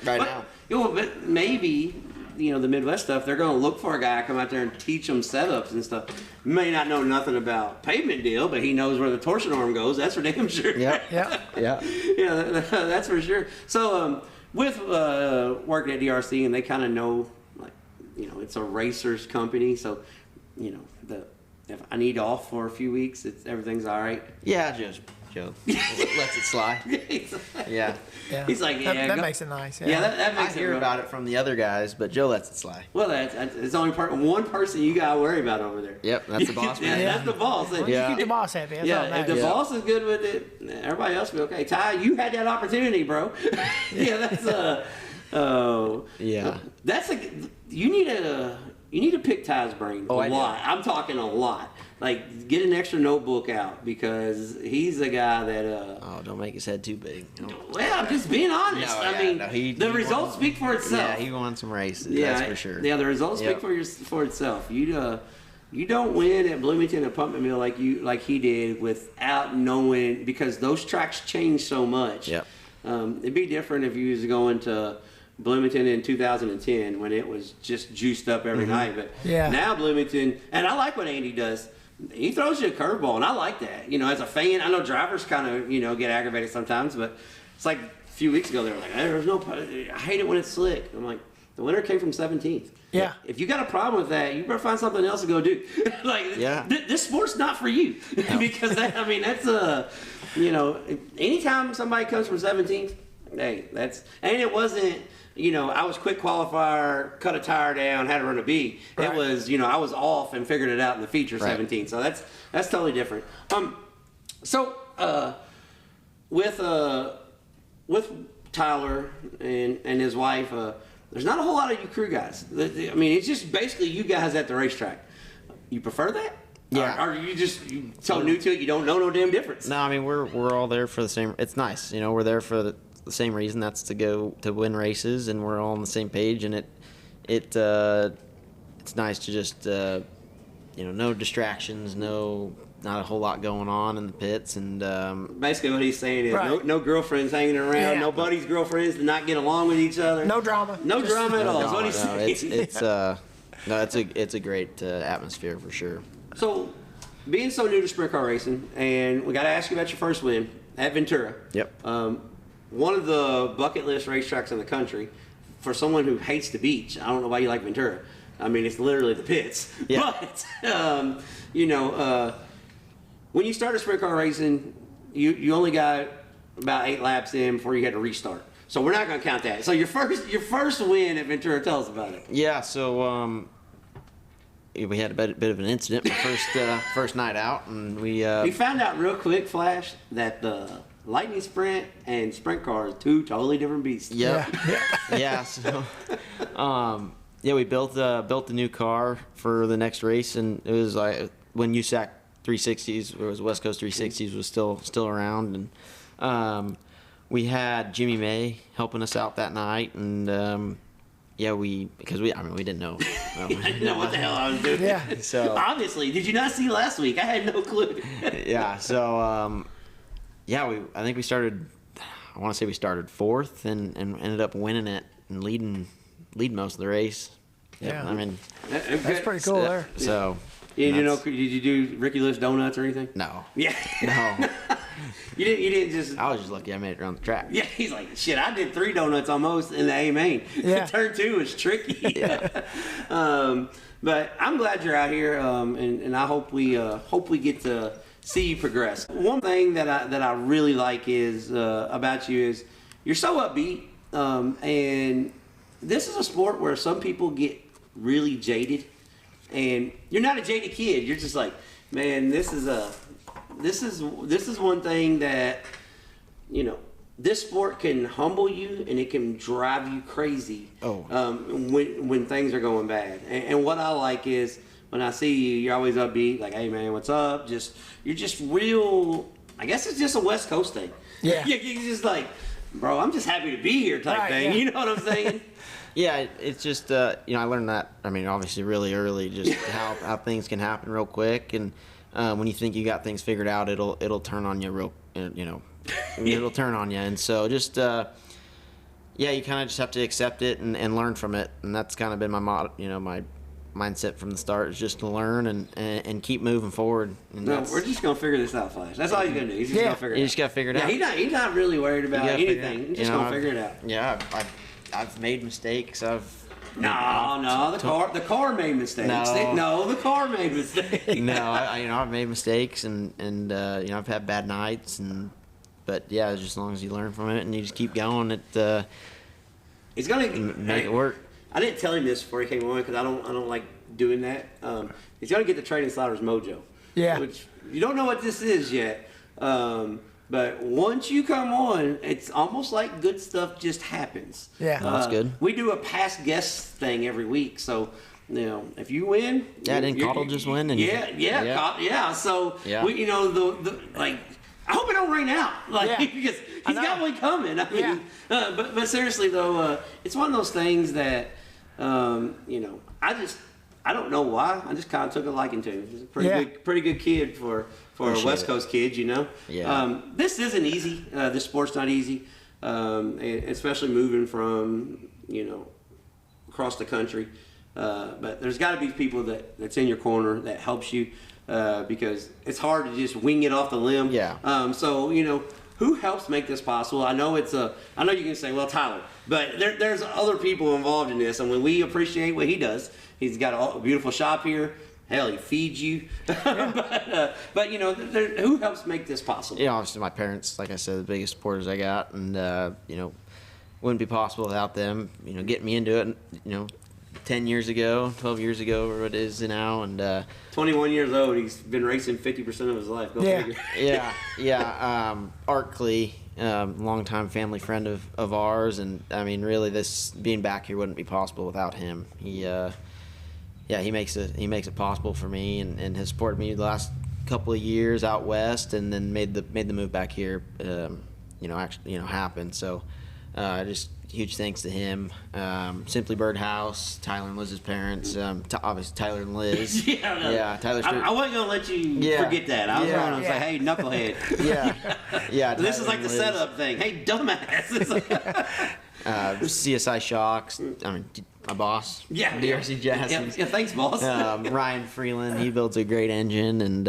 Now. But maybe, the Midwest stuff, they're going to look for a guy to come out there and teach them setups and stuff. May not know nothing about pavement deal, but he knows where the torsion arm goes. That's for damn sure. Yeah. Yeah, that's for sure. So with working at DRC, and they kind of know, it's a racer's company. So, if I need off for a few weeks, everything's all right. Yeah, Joe lets it slide. Yeah. He's like, that makes it nice. Yeah, that makes I hear about it from the other guys, but Joe lets it slide. Well, it's only one person you gotta worry about over there. Yep, that's the boss man. That's the boss. Well, you keep the boss happy. That's all if the boss is good with it, everybody else will be okay. Ty, you had that opportunity, bro. That's you need to pick Ty's brain a lot. I'm talking a lot. Like, get an extra notebook out because he's a guy that. Don't make his head too big. Well, I'm just being honest. The results speak for itself. Yeah, he won some races. That's for sure. Yeah, the results speak for itself. You don't win at Bloomington and Pumpkin Mill like he did without knowing, because those tracks change so much. Yep. It'd be different if you was going to Bloomington in 2010 when it was just juiced up every night. But now Bloomington, and I like what Andy does. He throws you a curveball, and I like that. As a fan, I know drivers kind of, get aggravated sometimes, but it's like a few weeks ago, they were like, there's no, I hate it when it's slick. I'm like, the winner came from 17th. Yeah. If you got a problem with that, you better find something else to go do. This sport's not for you. Because that's anytime somebody comes from 17th, hey, and it wasn't, I was quick qualifier, cut a tire down, had to run a B. Right. It was, I was off and figured it out in the feature 17. So that's totally with Tyler and his wife, there's not a whole lot of you crew guys. I mean, it's just basically you guys at the racetrack. You prefer that? Yeah. Or are you just so new to it you don't know no damn difference? No, I mean we're all there for the same. It's nice, we're there for the same reason. That's to go to win races, and we're all on the same page. And it's nice to just no distractions, not a whole lot going on in the pits, and basically what he's saying is Right. no girlfriends hanging around, Yeah. no buddies' girlfriends to not get along with each other. No drama. No drama at all. Is what he's no, saying. it's a great atmosphere for sure. So, being so new to sprint car racing, and we got to ask you about your first win at Ventura. Yep. One of the bucket list racetracks in the country. For someone who hates the beach, I don't know why you like Ventura. I mean, it's literally the pits. Yeah. But when you started sprint car racing, you only got about 8 laps in before you had to restart. So we're not going to count that. So your first win at Ventura, tell us about it. Yeah. So we had a bit of an incident the first night out, and we found out real quick, Flash, that the Lightning Sprint and sprint car are 2 totally different beasts. Yep. Yeah. So we built a new car for the next race, and it was like when USAC 360s, or was West Coast 360s, was still around, and we had Jimmy May helping us out that night, and we didn't know. I didn't know what the hell I was doing. Yeah. So obviously, did you not see last week? I had no clue. Yeah. So I think we started. I want to say we started 4th and ended up winning it and leading most of the race. Yeah. I mean, That's pretty cool there. So. Did you do Ricky Lewis donuts or anything? No. Yeah. No. You didn't just. I was just lucky I made it around the track. Yeah, he's like, shit, I did 3 donuts almost in the A main. Yeah. Turn 2 was tricky. Yeah. But I'm glad you're out here, and I hope we get to see you progress. One thing that I really like is about you is you're so upbeat, and this is a sport where some people get really jaded, and you're not a jaded kid. You're just like, man, this is one thing that, this sport can humble you and it can drive you crazy. When things are going bad. And what I like is when I see you, you're always upbeat, like, hey man, what's up? You're just real. I guess it's just a West Coast thing. Yeah. You're just like, bro, I'm just happy to be here type Right, thing. yeah. You know what I'm saying? Yeah, it's just I learned that. I mean, obviously, really early, just how things can happen real quick, and when you think you got things figured out, it'll turn on you it'll turn on you, and so just you kind of just have to accept it and learn from it, and that's kind of been my my mindset from the start is just to learn and keep moving forward. And No, we're just gonna figure this out, Flash. That's all he's gonna do. He's just gonna figure it out. You just gotta figure it out. He's not really worried about anything. He's just gonna figure it out. Yeah, I've made mistakes. No, the car made mistakes. No. The car made mistakes. No, I've made mistakes and I've had bad nights but yeah, just as long as you learn from it and you just keep going, It's gonna make it work. I didn't tell him this before he came on because I don't like doing that. He's gonna get the Trading Sliders mojo. Yeah. Which you don't know what this is yet. But once you come on, it's almost like good stuff just happens. Yeah. That's good. We do a past guest thing every week, so if you win, didn't Cottle just win? And yeah. So Yeah. we, the like. I hope it don't rain out, because he's got one coming. I mean, but seriously though, it's one of those things that I don't know why. I just kind of took a liking to him. He's a pretty good kid for a West Coast kid, Yeah. This isn't easy. This sport's not easy, especially moving from across the country. But there's got to be people that's in your corner that helps you, because it's hard to just wing it off the limb. Yeah. So who helps make this possible? I know I know you can say, well, Tyler, but there's other people involved in this, and when we appreciate what he does, he's got a beautiful shop here. Hell, he feeds you. Yeah. but who helps make this possible? Obviously my parents, like I said, the biggest supporters I got, and wouldn't be possible without them. Getting me into it. 10 years ago, 12 years ago, or what it is now, and 21 years old. He's been racing 50% of his life. Go figure. Yeah. Art Klee, longtime family friend of ours, and I mean, really, this being back here wouldn't be possible without him. He makes it possible for me, and has supported me the last couple of years out west, and then made the move back here, happen. So, just huge thanks to him. Simply Bird House, Tyler and Liz's parents, obviously Tyler and Liz. Tyler. I wasn't gonna let you forget that. I was going to say, hey, knucklehead. This is like the setup thing. Hey, dumbass. CSI Shocks. I mean, my boss. DRC Jazz. Yeah, thanks, boss. Ryan Freeland. He builds a great engine, and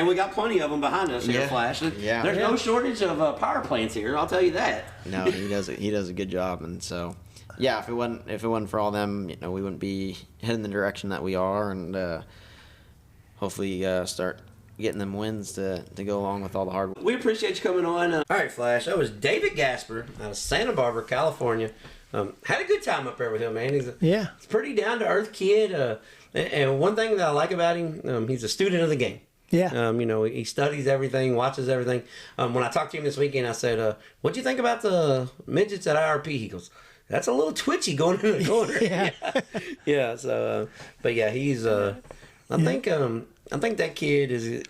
we got plenty of them behind us here, Flash. There's no shortage of power plants here. I'll tell you that. No, he does a good job, and so if it wasn't for all them, we wouldn't be heading the direction that we are, and hopefully start getting them wins to go along with all the hard work. We appreciate you coming on. All right, Flash. That was David Gasper out of Santa Barbara, California. Had a good time up there with him, man. He's a pretty down-to-earth kid. And one thing that I like about him, he's a student of the game. Yeah. He studies everything, watches everything. When I talked to him this weekend, I said, what'd you think about the midgets at IRP? He goes, that's a little twitchy going in the corner. So, but yeah, he's, I think that kid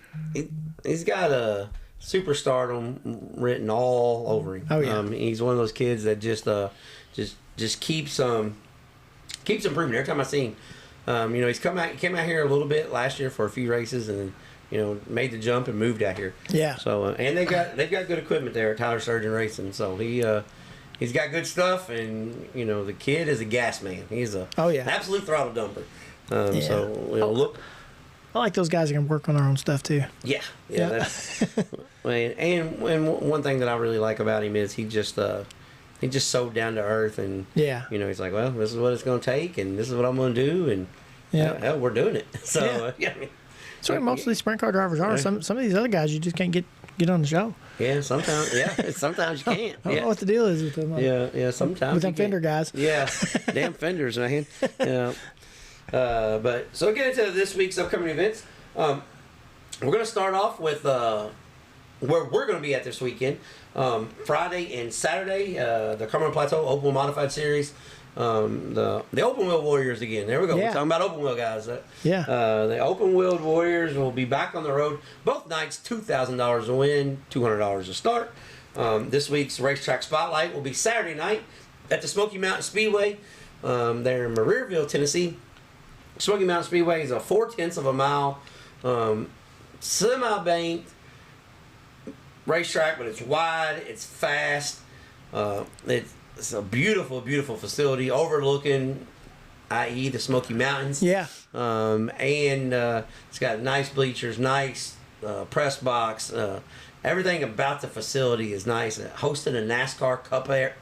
he's got a superstardom written all over him. Oh yeah. He's one of those kids that just keeps improving. Every time I see him, he came out here a little bit last year for a few races, and made the jump and moved out here. Yeah. So and they've got good equipment there at Tyler Sturgeon Racing. So he's got good stuff, and the kid is a gas man. He's an absolute throttle dumper. So look. I like those guys that can work on their own stuff too. Yeah. That's, and one thing that I really like about him is he's just so down to earth, and he's like, well, this is what it's going to take, and this is what I'm going to do, and hell, we're doing it. So that's what most of these sprint car drivers are. Some of these other guys you just can't get on the show. Yeah, sometimes. Yeah, sometimes you can't. I don't know what the deal is with them. Yeah, sometimes with them fender guys. Yeah, damn fenders, man. Yeah. But so we'll get into this week's upcoming events. We're going to start off with where we're going to be at this weekend. Friday and Saturday, the Cumberland Plateau Open Wheel Modified Series. The Open Wheel Warriors again. There we go. Yeah. We're talking about Open Wheel guys. The Open Wheeled Warriors will be back on the road. Both nights, $2,000 a win, $200 a start. This week's racetrack spotlight will be Saturday night at the Smoky Mountain Speedway. There in Marierville, Tennessee. Smoky Mountain Speedway is a 0.4 of a mile semi-banked racetrack, but it's wide, it's fast, it's a beautiful, beautiful facility overlooking, i.e. the Smoky Mountains. Yeah. And it's got nice bleachers, nice press box. Everything about the facility is nice. Hosted a NASCAR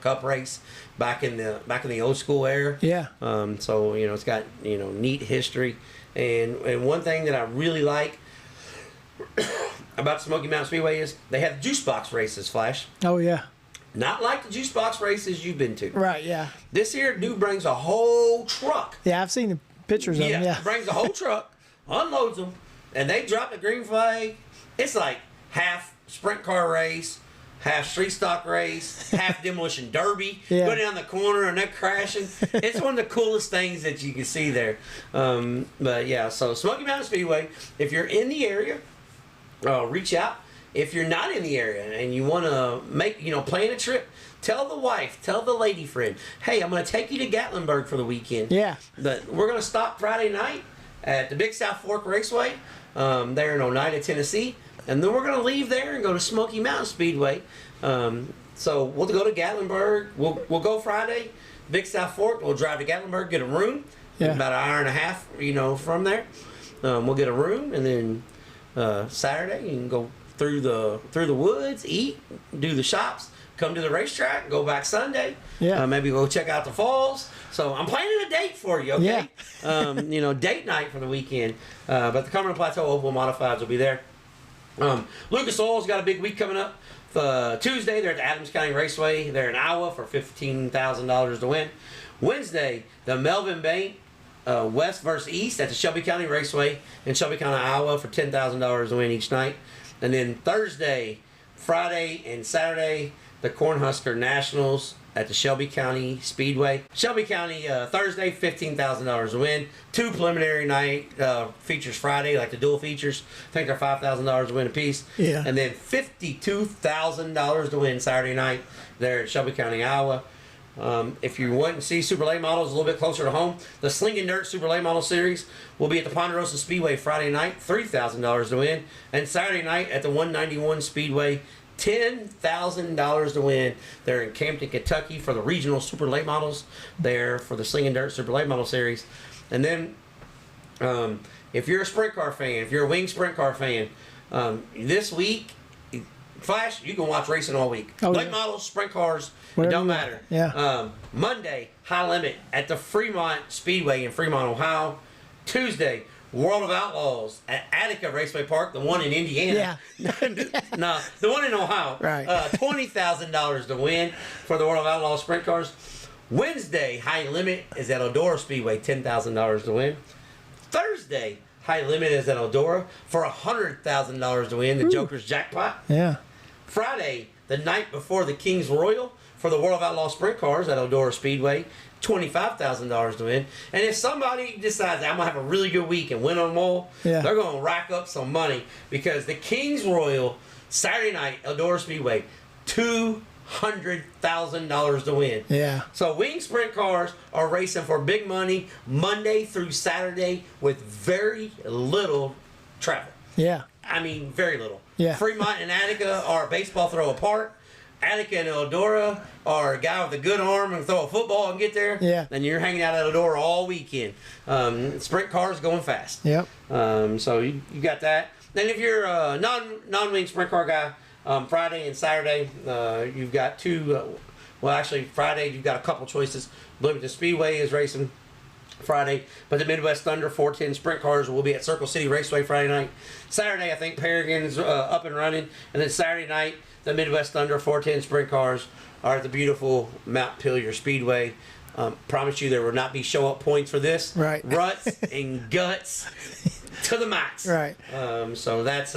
Cup race back in the old school era. Yeah. So it's got neat history, and one thing that I really like about Smoky Mountain Speedway is they have juice box races, Flash. Oh yeah. Not like the juice box races you've been to. Right. Yeah. This here dude brings a whole truck. Yeah, I've seen the pictures of them. Yeah. Brings a whole truck, unloads them, and they drop the green flag. It's like half sprint car race, half street stock race, half demolition derby. Go down the corner and they're crashing. It's one of the coolest things that you can see there. But yeah, so Smoky Mountain Speedway, if you're in the area, reach out. If you're not in the area and you want to plan a trip, tell the wife, tell the lady friend, hey, I'm going to take you to Gatlinburg for the weekend. Yeah. But we're going to stop Friday night at the Big South Fork Raceway there in Oneida, Tennessee. And then we're going to leave there and go to Smoky Mountain Speedway. So we'll go to Gatlinburg. We'll go Friday, Big South Fork. We'll drive to Gatlinburg, get a room. Yeah. About an hour and a half, from there. We'll get a room, and then Saturday you can go through the woods, eat, do the shops, come to the racetrack, go back Sunday. Yeah. Maybe go check out the falls. So I'm planning a date for you, okay? Yeah. Date night for the weekend. But the Cumberland Plateau Oval Modifieds will be there. Lucas Oil's got a big week coming up. Tuesday, they're at the Adams County Raceway. They're in Iowa for $15,000 to win. Wednesday, the Melvin Bank West versus East at the Shelby County Raceway in Shelby County, Iowa for $10,000 to win each night. And then Thursday, Friday, and Saturday, the Cornhusker Nationals at the Shelby County Speedway. Shelby County, Thursday, $15,000 to win. 2 preliminary night features Friday, like the dual features. I think they're $5,000 to win a piece. Yeah. And then $52,000 to win Saturday night there at Shelby County, Iowa. If you want to see Super Late Models a little bit closer to home, the Slinging Dirt Super Late Model Series will be at the Ponderosa Speedway Friday night, $3,000 to win. And Saturday night at the 191 Speedway, $10,000 to win. They're in Campton, Kentucky for the regional Super Late Models there for the Slinging Dirt Super Late Model Series. And then if you're a sprint car fan, if you're a wing sprint car fan, this week, Flash, you can watch racing all week. Oh, Late yeah. models, sprint cars, Whatever it don't you want. matter. Yeah. Monday, High Limit at the Fremont Speedway in Fremont, Ohio. Tuesday, World of Outlaws at Attica Raceway Park, the one in Indiana. Yeah. No, the one in Ohio. Right. $20,000 to win for the World of Outlaws sprint cars. Wednesday, High Limit is at Eldora Speedway, $10,000 to win. Thursday, High Limit is at Eldora for $100,000 to win, the Joker's jackpot. Yeah. Friday, the night before the King's Royal for the World of Outlaw Sprint Cars at Eldora Speedway, $25,000 to win. And if somebody decides I'm going to have a really good week and win them all, Yeah. they're going to rack up some money because the King's Royal, Saturday night, Eldora Speedway, $200,000 to win. Yeah. So wing sprint cars are racing for big money Monday through Saturday with very little travel. Yeah. I mean, very little. Yeah. Fremont and Attica are a baseball throw apart. Attica and Eldora are a guy with a good arm and throw a football and get there. Yeah. And you're hanging out at Eldora all weekend. Sprint cars going fast. Yep. So you got that. Then if you're a non-wing sprint car guy, Friday and Saturday, you've got two. Well, actually, Friday you've got a couple choices. Bloomington Speedway is racing Friday, but the Midwest Thunder 410 sprint cars will be at Circle City Raceway Friday night. Saturday, I think Paragon's up and running, and then Saturday night, the Midwest Thunder 410 sprint cars are at the beautiful Mount Pillier Speedway. Promise you, there will not be show-up points for this. Right. Ruts and guts to the max. Right. So that's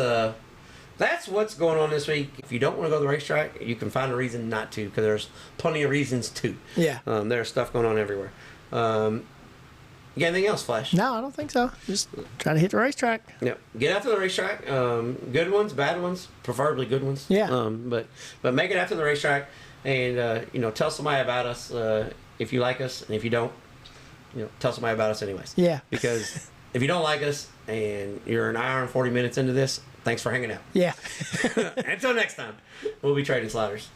what's going on this week. If you don't want to go to the racetrack, you can find a reason not to, because there's plenty of reasons to. Yeah. There's stuff going on everywhere. You got anything else, Flash? No, I don't think so. Just try to hit the racetrack. Yep. Get out to the racetrack. Good ones, bad ones, preferably good ones. Yeah. But make it out to the racetrack, and tell somebody about us if you like us, and if you don't, tell somebody about us anyways. Yeah. Because if you don't like us and you're an hour and 40 minutes into this, thanks for hanging out. Yeah. Until next time, we'll be trading sliders.